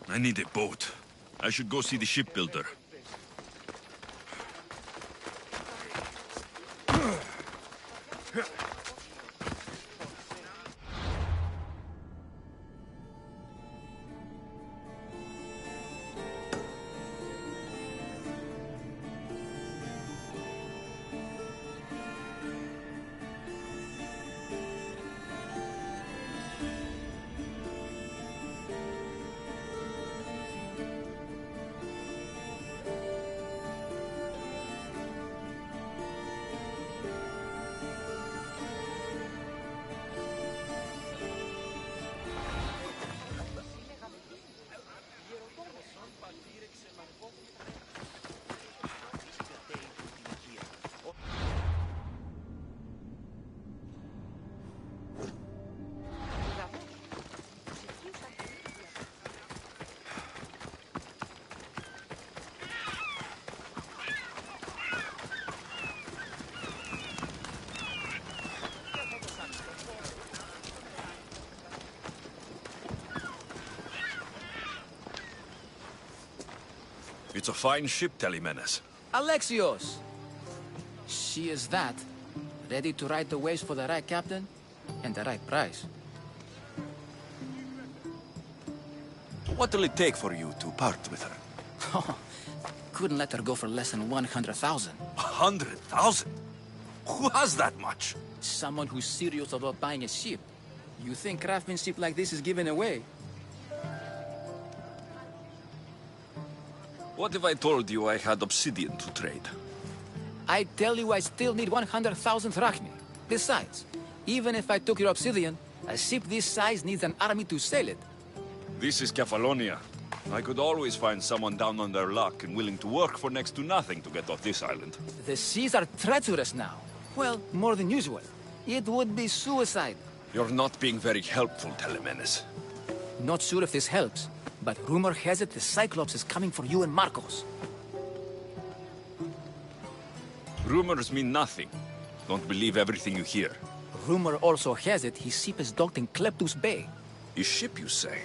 I need a boat. I should go see the shipbuilder. It's a fine ship, Telemenes. Alexios! She is that. Ready to ride the waves for the right captain and the right price. What'll it take for you to part with her? Couldn't let her go for less than 100,000. 100,000? Who has that much? Someone who's serious about buying a ship. You think craftsmanship like this is given away? What if I told you I had obsidian to trade? I tell you I still need 100,000 drachmi. Besides, even if I took your obsidian, a ship this size needs an army to sail it. This is Kefalonia. I could always find someone down on their luck and willing to work for next to nothing to get off this island. The seas are treacherous now. Well, more than usual. It would be suicide. You're not being very helpful, Telemenes. Not sure if this helps, but rumor has it the Cyclops is coming for you and Marcos. Rumors mean nothing. Don't believe everything you hear. Rumor also has it his ship is docked in Kleptus Bay. His ship, you say?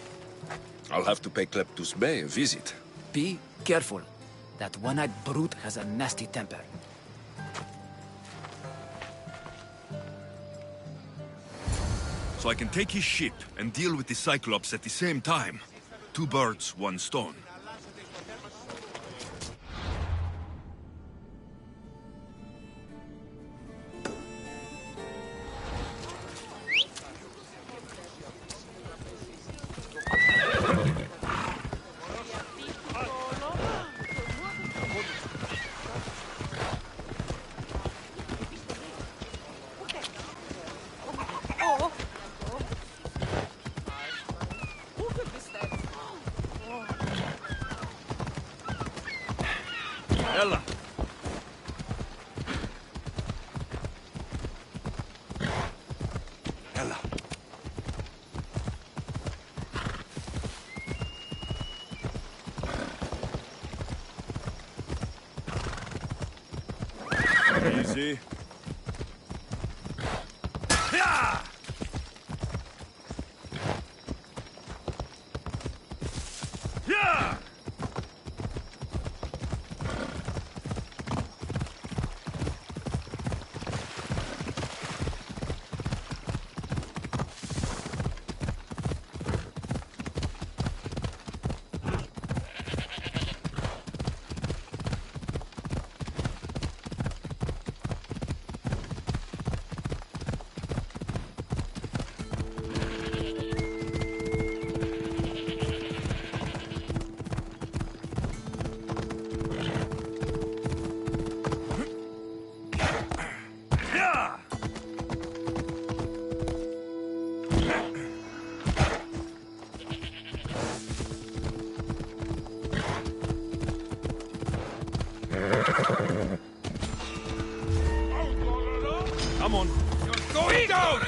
I'll have to pay Kleptus Bay a visit. Be careful. That one-eyed brute has a nasty temper. So I can take his ship and deal with the Cyclops at the same time. 2 birds, 1 stone. Ella! Ella! Easy. Yeah! Yeah! Come on. You're going down!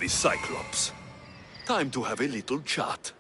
the Cyclops. Time to have a little chat.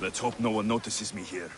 Let's hope no one notices me here.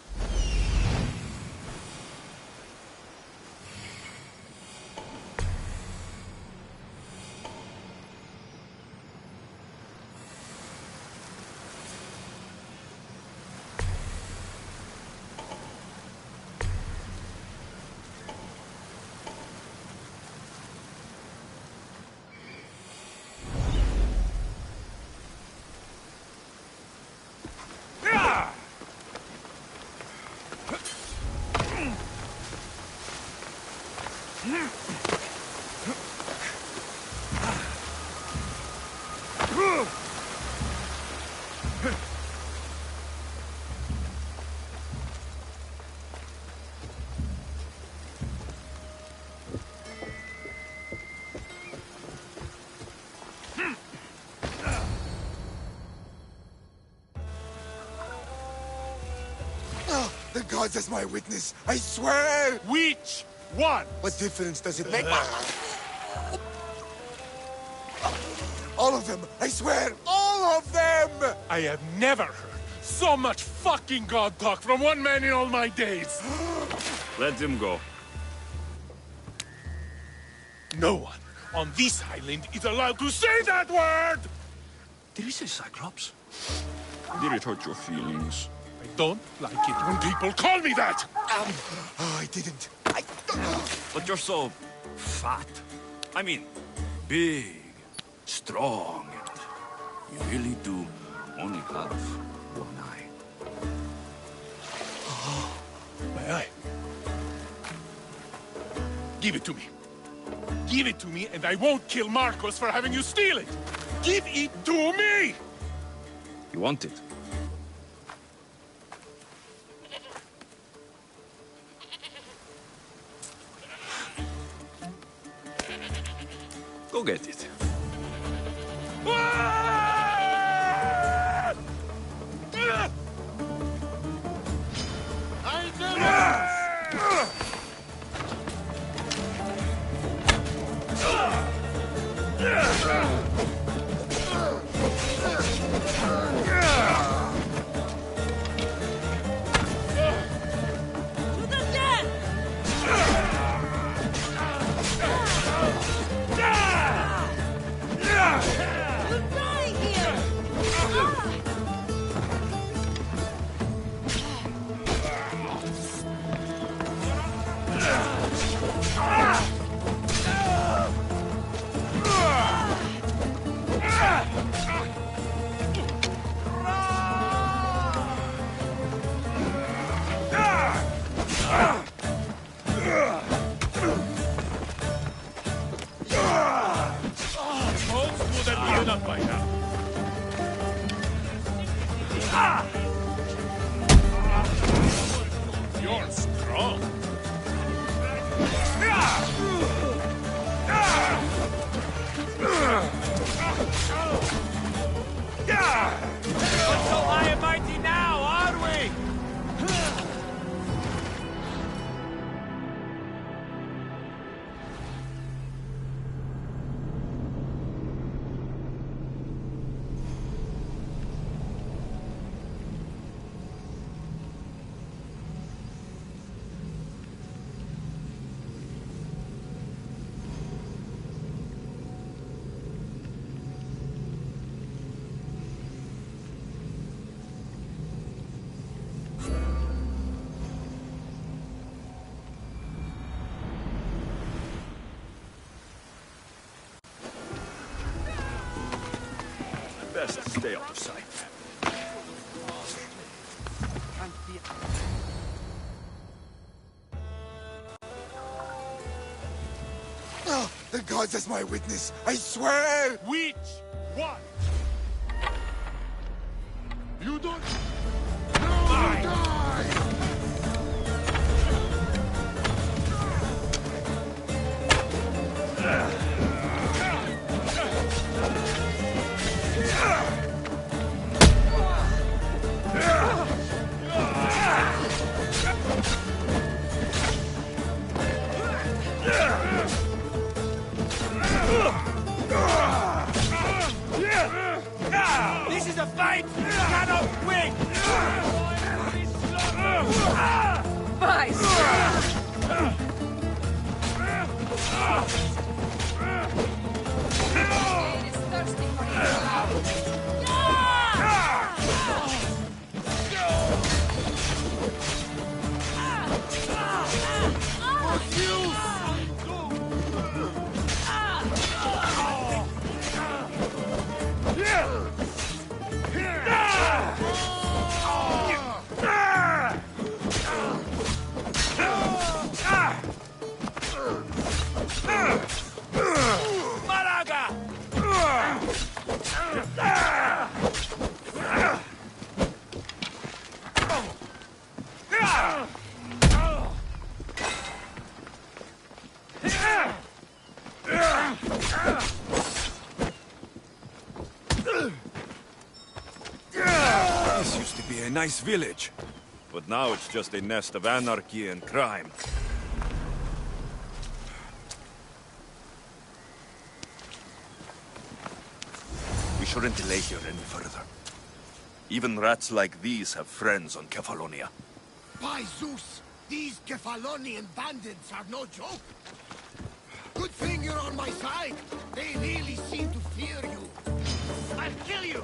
The gods as my witness, I swear! Which one? What difference does it make? All of them! I swear! All of them! I have never heard so much fucking god talk from one man in all my days. Let him go. No one on this island is allowed to say that word! Did he say Cyclops? Did it hurt your feelings? I don't like it when people call me that! Oh, I didn't. But you're so fat. I mean, big, strong, and you really do only have one eye. My eye. Give it to me. Give it to me, and I won't kill Marcos for having you steal it! Give it to me! You want it? get it. You're strong. But so high and mighty now, are we? Best stay out of sight. Oh, the gods as my witness, I swear! Which one? You don't... No, you die! This is a fight you cannot win! This used to be a nice village, but now it's just a nest of anarchy and crime. We shouldn't delay here any further. Even rats like these have friends on Kefalonia. By Zeus, these Kefalonian bandits are no joke. Good thing you're on my side. They really seem to fear you. I'll kill you!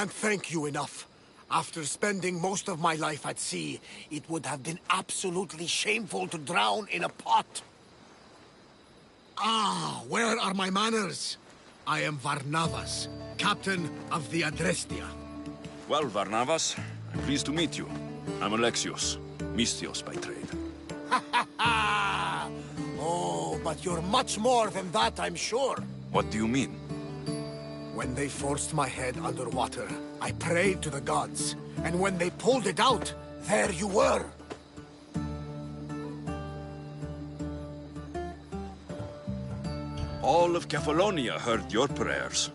can't thank you enough. After spending most of my life at sea, it would have been absolutely shameful to drown in a pot. Ah, where are my manners? I am Varnavas, captain of the Adrestia. Well, Varnavas, I'm pleased to meet you. I'm Alexios, Mystios by trade. Oh, but you're much more than that, I'm sure. What do you mean? When they forced my head underwater, I prayed to the gods. And when they pulled it out, there you were. All of Kefalonia heard your prayers.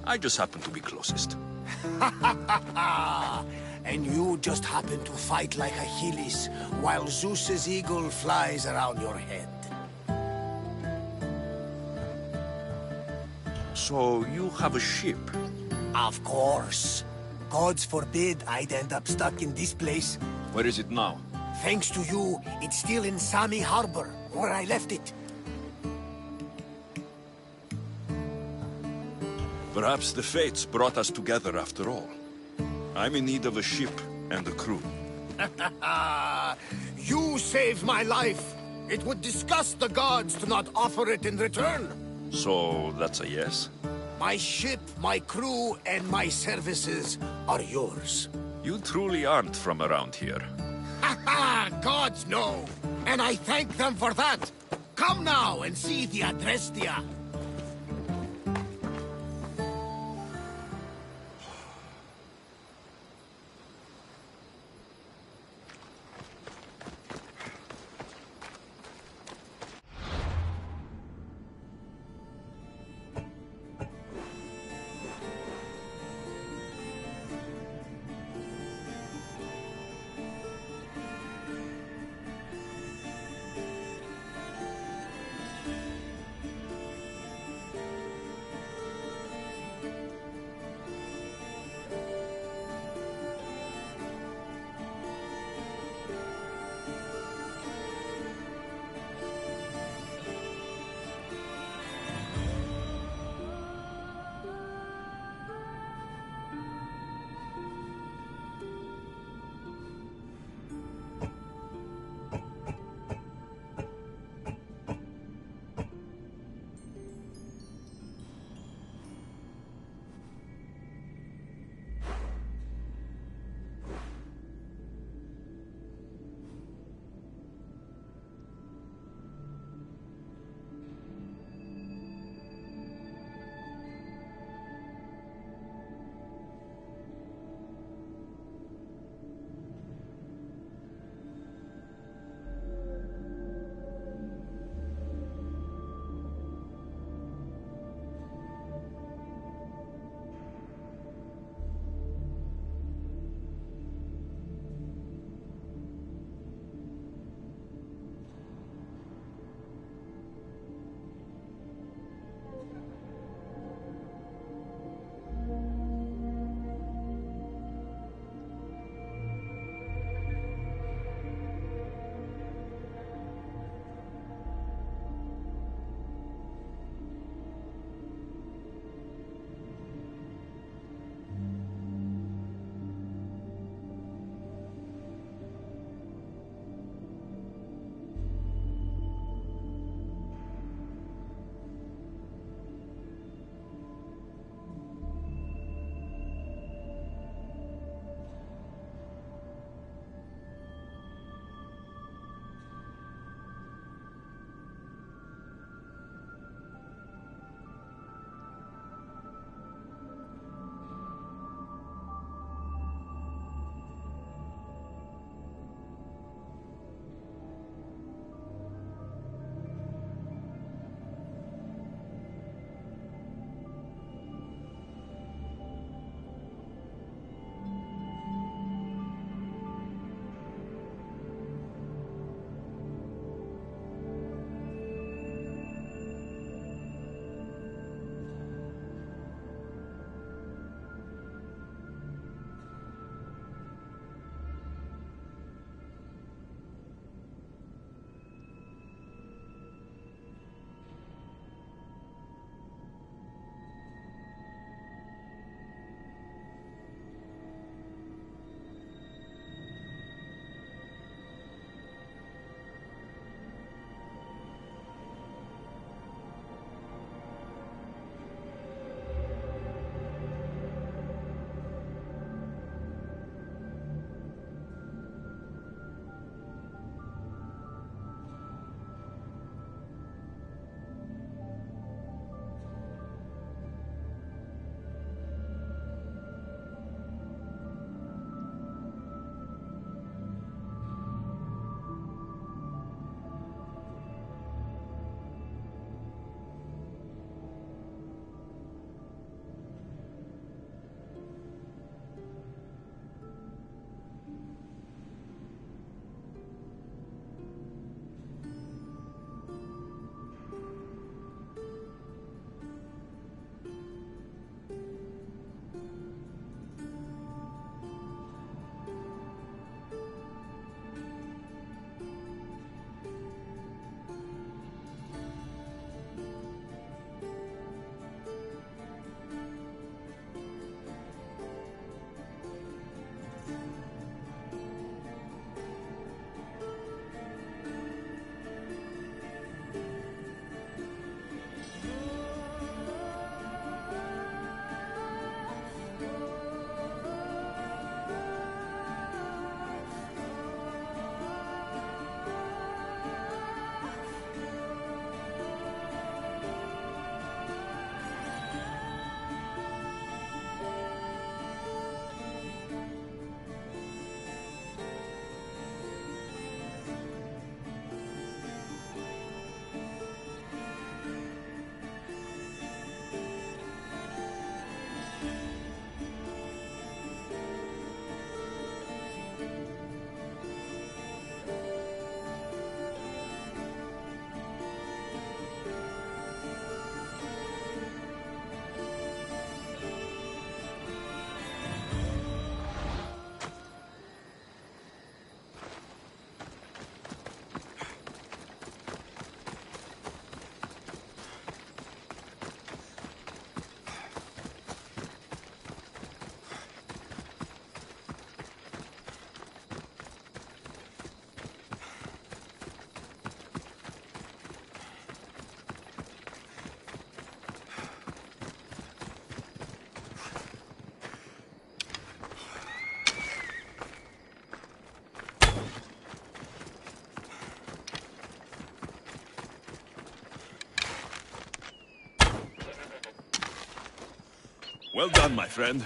I just happened to be closest. And you just happen to fight like Achilles, while Zeus's eagle flies around your head. So you have a ship? Of course. Gods forbid I'd end up stuck in this place. Where is it now? Thanks to you, it's still in Sami Harbor, where I left it. Perhaps the fates brought us together after all. I'm in need of a ship and a crew. You saved my life. It would disgust the gods to not offer it in return. So that's a yes? My ship, my crew, and my services are yours. You truly aren't from around here. Gods know! And I thank them for that! Come now and see the Adrestia! Well done, my friend.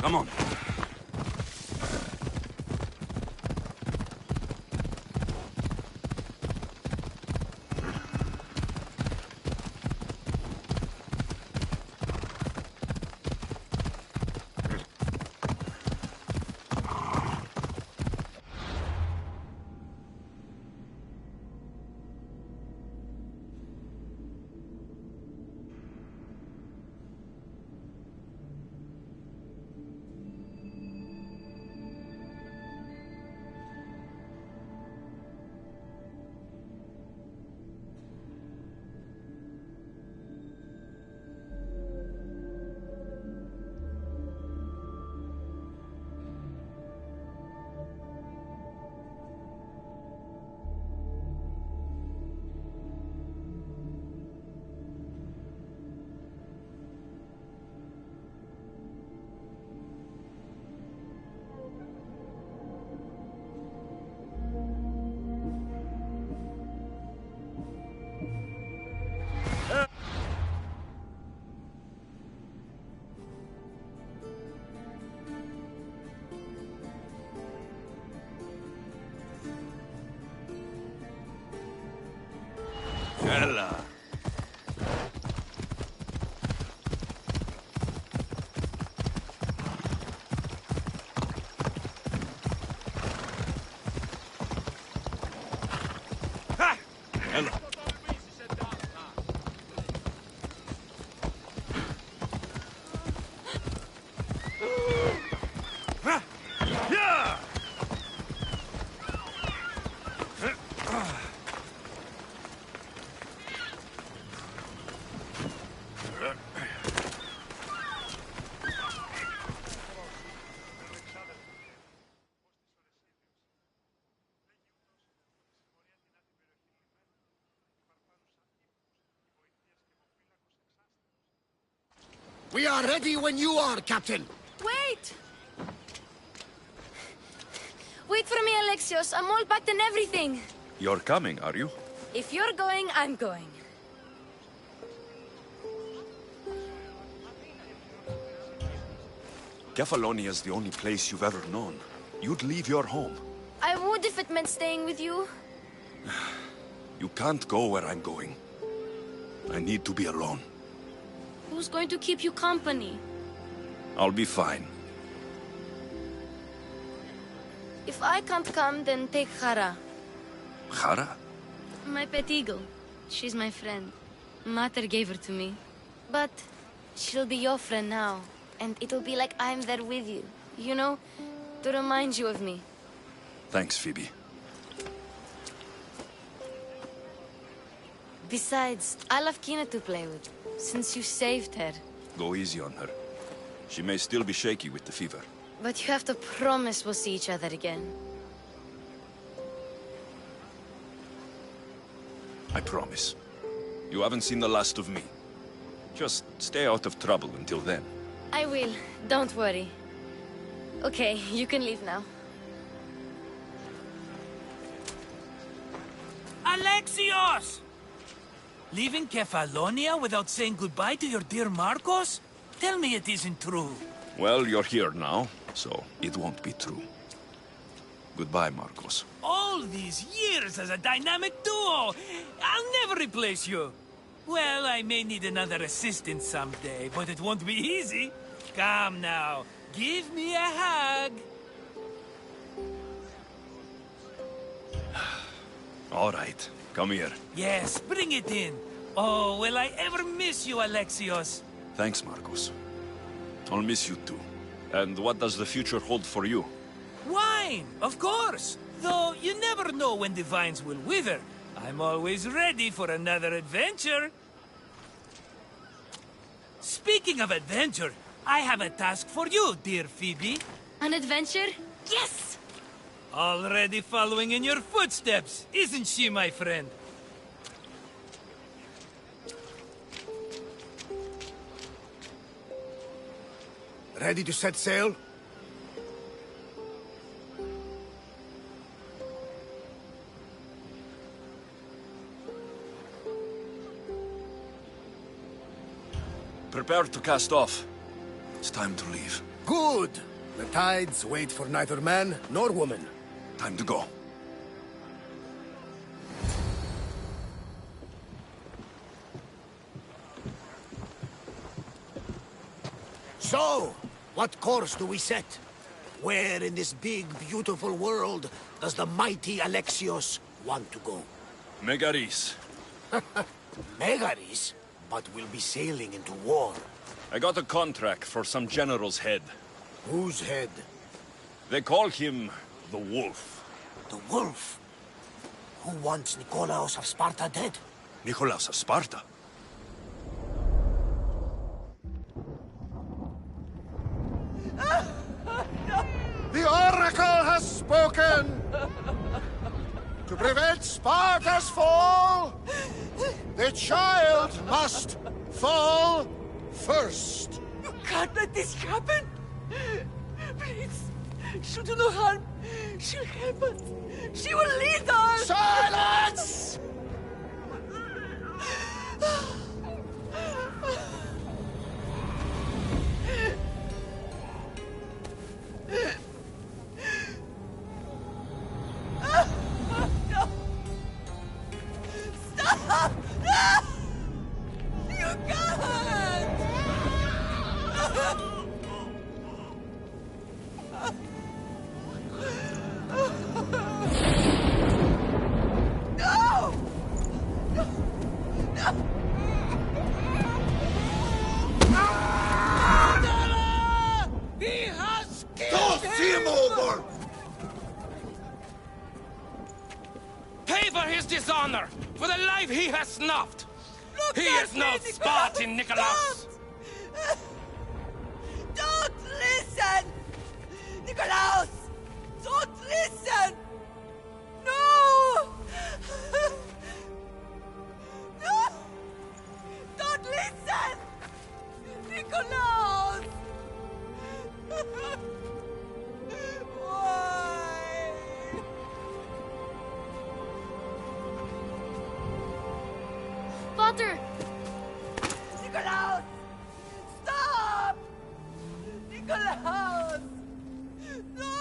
Come on. Ella. Ha! Ella. Ha! Yeah! We are ready when you are, Captain. Wait! Wait for me, Alexios. I'm all packed and everything. You're coming, are you? If you're going, I'm going. Kefalonia is the only place you've ever known. You'd leave your home. I would if it meant staying with you. You can't go where I'm going. I need to be alone. Who's going to keep you company? I'll be fine. If I can't come, then take Hara. Hara? My pet eagle. She's my friend. Mater gave her to me. But she'll be your friend now. And it'll be like I'm there with you. You know? To remind you of me. Thanks, Phoebe. Besides, I love Kina to play with. Since you saved her. Go easy on her. She may still be shaky with the fever. But you have to promise we'll see each other again. I promise. You haven't seen the last of me. Just stay out of trouble until then. I will. Don't worry. Okay, you can leave now. Alexios! Leaving Kefalonia without saying goodbye to your dear Marcos? Tell me it isn't true. Well, you're here now, so it won't be true. Goodbye, Marcos. All these years as a dynamic duo! I'll never replace you! Well, I may need another assistant someday, but it won't be easy. Come now, give me a hug. All right, come here. Yes, bring it in. Oh, will I ever miss you, Alexios? Thanks, Marcos. I'll miss you too. And what does the future hold for you? Wine, of course. Though you never know when the vines will wither. I'm always ready for another adventure. Speaking of adventure, I have a task for you, dear Phoebe. An adventure? Yes! Already following in your footsteps, isn't she, my friend? Ready to set sail? Prepare to cast off. It's time to leave. Good! The tides wait for neither man nor woman. Time to go. So, what course do we set? Where in this big, beautiful world does the mighty Alexios want to go? Megaris. Megaris? But we'll be sailing into war. I got a contract for some general's head. Whose head? They call him the Wolf. The Wolf? Who wants Nikolaos of Sparta dead? Nikolaos of Sparta? The Oracle has spoken! To prevent Sparta's fall, the child must fall first. You can't let this happen! Please, she'll do no harm. She'll help us. She will lead us! Silence! No! Stop! No! You can't! No! No! No! He has killed him over! Pay for his dishonor, for the life he has snuffed. Look He is no Spartan, Nikolaos. Don't listen! Nikolaos! Don't listen! No! No! Don't listen! Nikolaos! Why? Father! Nikolaus! Stop! Nikolaus! No!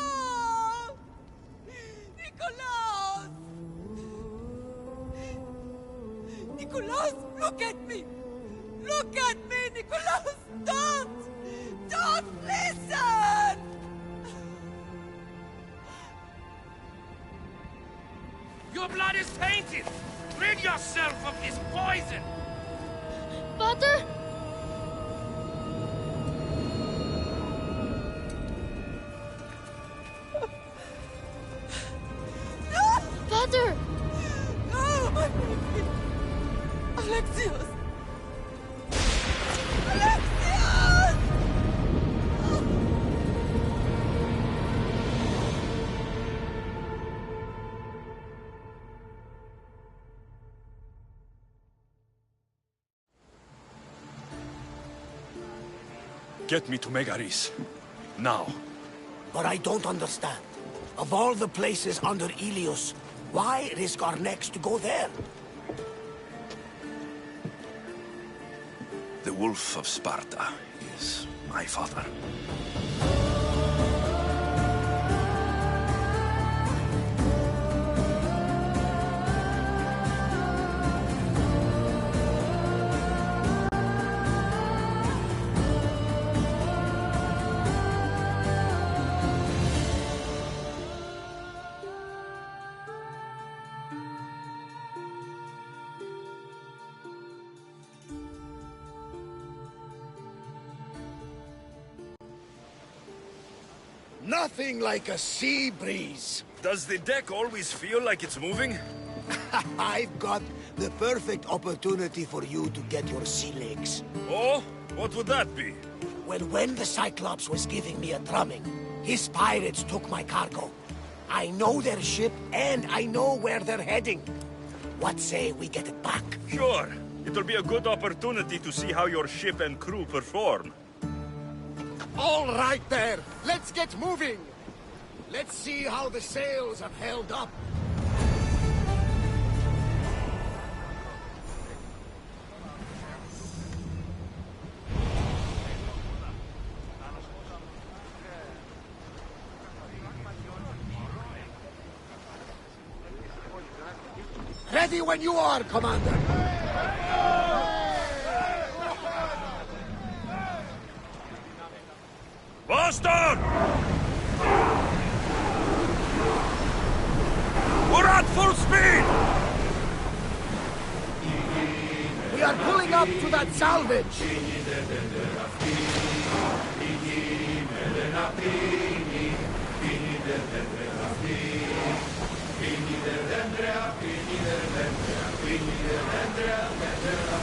Nikolaus! Nikolaus, look at me! Look at me, Nikolaus! Don't! Don't listen! Your blood is tainted! Rid yourself of this poison! Father? Father! No, my baby! Alexios! Alexios! Get me to Megaris. Now. But I don't understand. Of all the places under Ilios, why risk our necks to go there? The Wolf of Sparta is my father. Nothing like a sea breeze. Does the deck always feel like it's moving? I've got the perfect opportunity for you to get your sea legs. Oh? What would that be? Well, when the Cyclops was giving me a drumming, his pirates took my cargo. I know their ship, and I know where they're heading. What say we get it back? Sure. It'll be a good opportunity to see how your ship and crew perform. All right there. Let's get moving. Let's see how the sails have held up. Ready when you are, Commander. Boston! We're at full speed! We are pulling up to that salvage.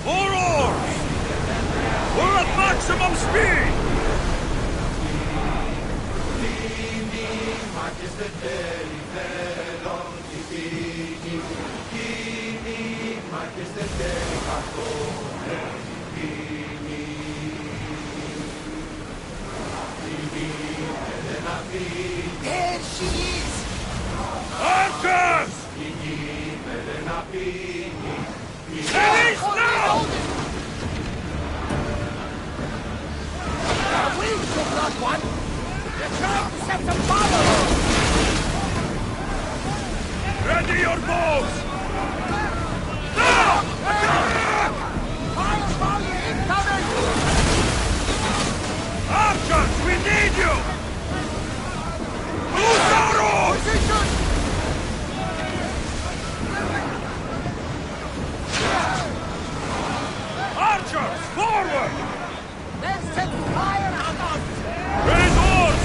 More oars! We're at maximum speed! There she is! Archers! Release now! Our wings have got one! They're trying to set some fire! Ready your bows! Now! Attack! Fire volley incoming! Archers, we need you! Use our oars! Position! Archers, forward! They're setting fire on us! Raise oars!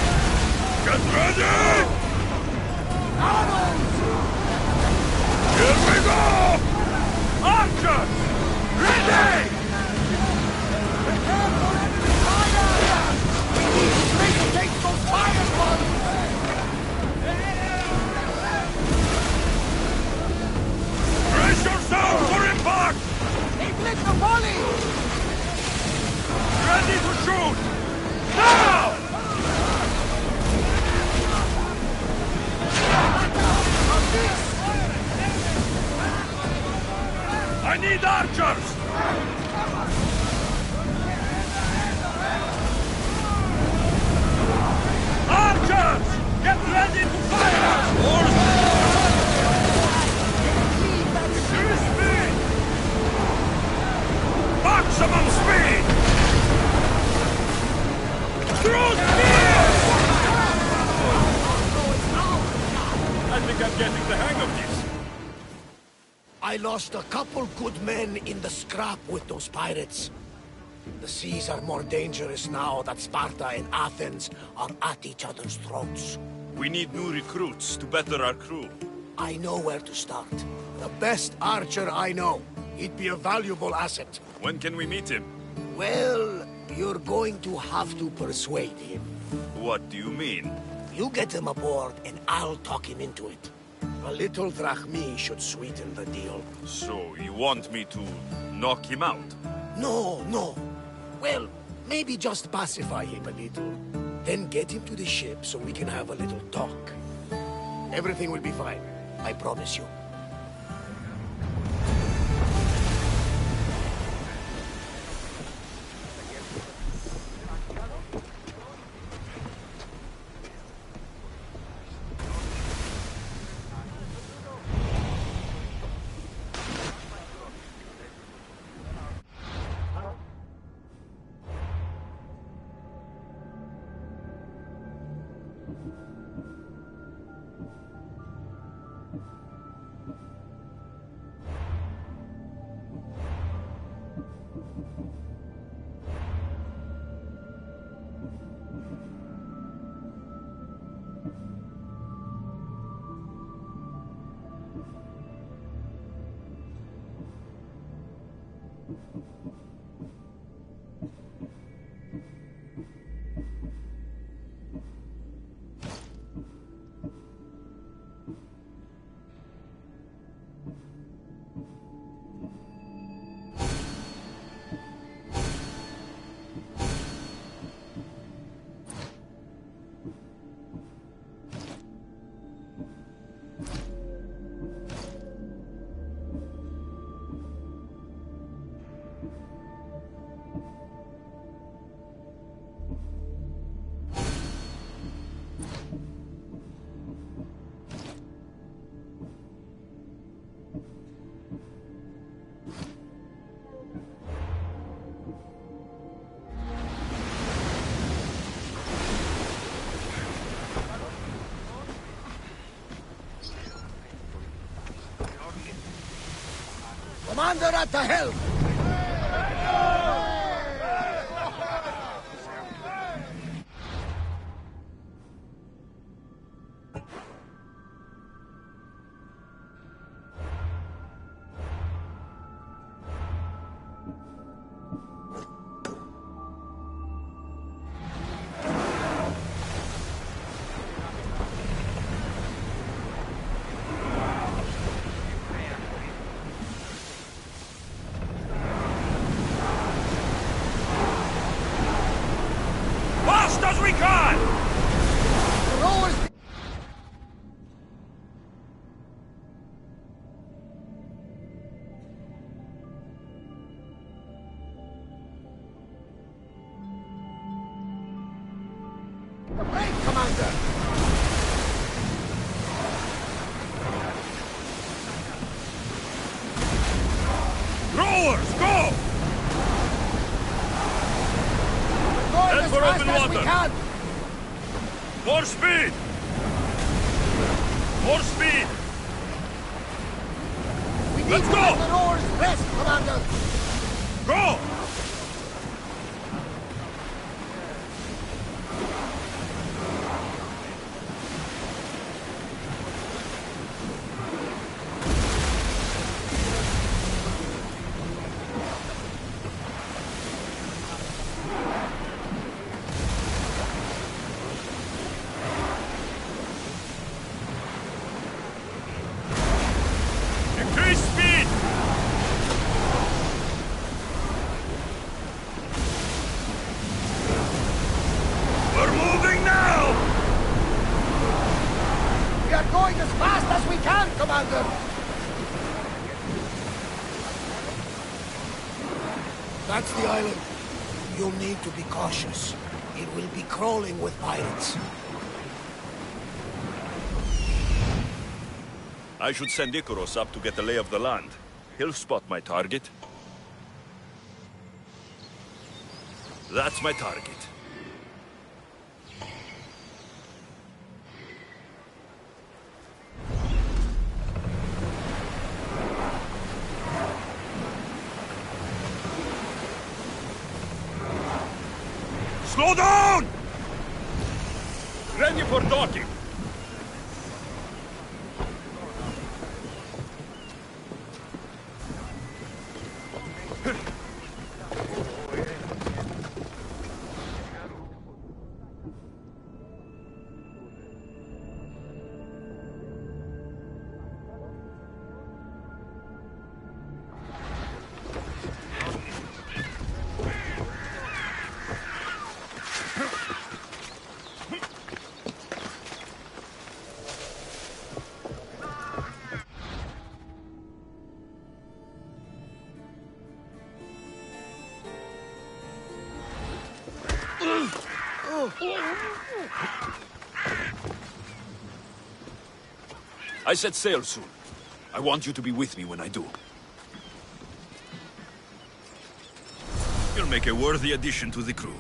Get ready! Arrows! Get need archers! Archers! Get ready to fire! Speed! Maximum speed! Through speed! I think I'm getting the hang of this. I lost a couple good men in the scrap with those pirates. The seas are more dangerous now that Sparta and Athens are at each other's throats. We need new recruits to better our crew. I know where to start. The best archer I know. He'd be a valuable asset. When can we meet him? Well, you're going to have to persuade him. What do you mean? You get him aboard and I'll talk him into it. A little drachmi should sweeten the deal. So, you want me to knock him out? No, no. Well, maybe just pacify him a little. Then get him to the ship so we can have a little talk. Everything will be fine. I promise you. Commander at the helm! As we can! Right, Commander! Rowers, go! Head for open water! More speed! More speed! We need Let's to go! let the rowers rest, Commander! Go! Increase speed! We're moving now! We are going as fast as we can, Commander! That's the island. You'll need to be cautious. It will be crawling with pirates. I should send Icarus up to get the lay of the land. He'll spot my target. That's my target. Slow down! Ready for docking. I set sail soon. I want you to be with me when I do. You'll make a worthy addition to the crew.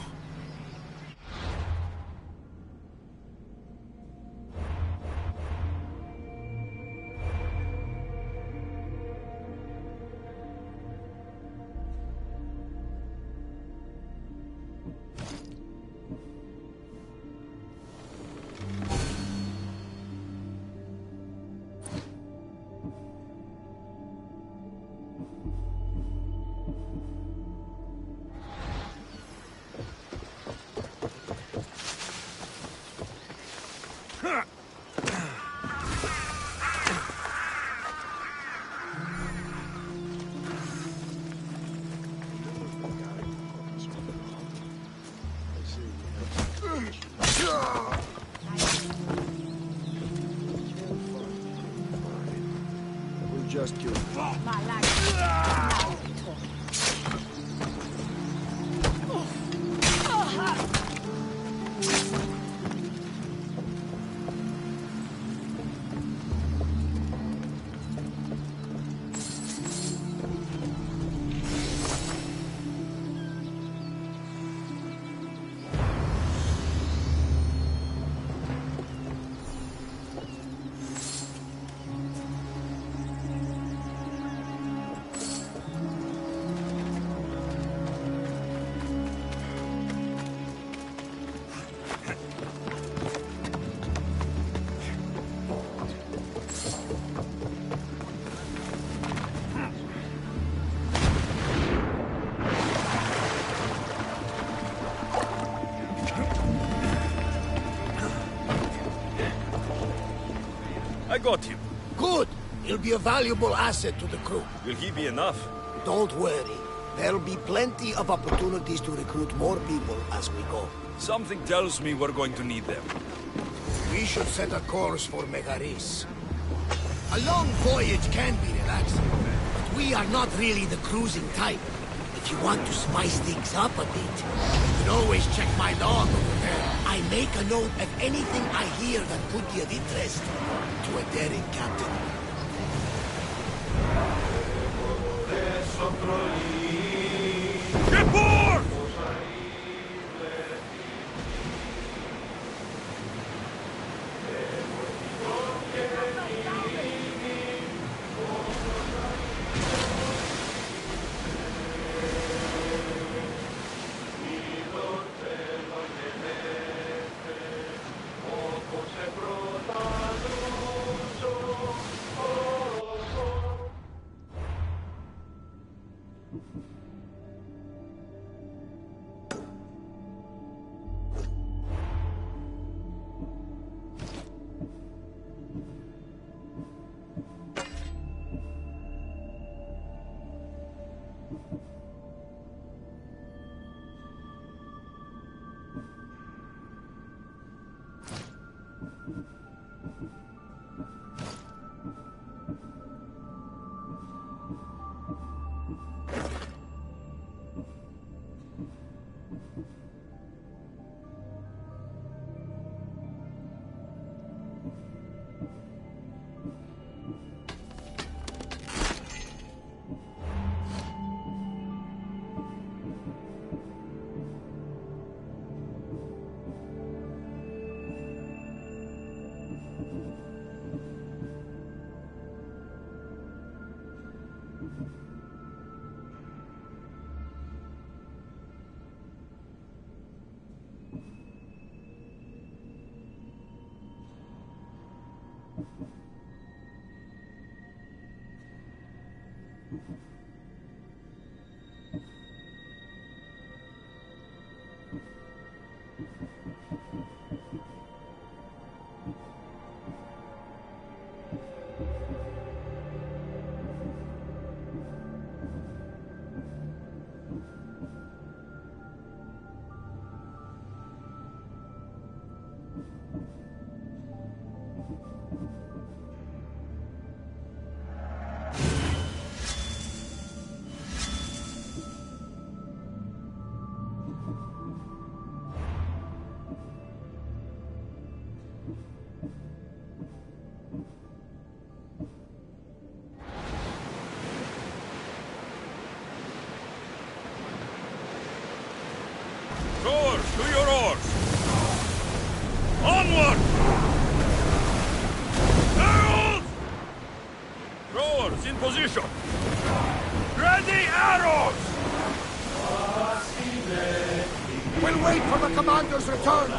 Just kill him. I got him. Good. He'll be a valuable asset to the crew. Will he be enough? Don't worry. There'll be plenty of opportunities to recruit more people as we go. Something tells me we're going to need them. We should set a course for Megaris. A long voyage can be relaxing, but we are not really the cruising type. If you want to spice things up a bit, you can always check my log over there. I make a note of anything I hear that could be of interest to a daring captain. Get board! Rowers, to your oars! Onward! Sails! Rowers, in position! Ready arrows! We'll wait for the commander's return!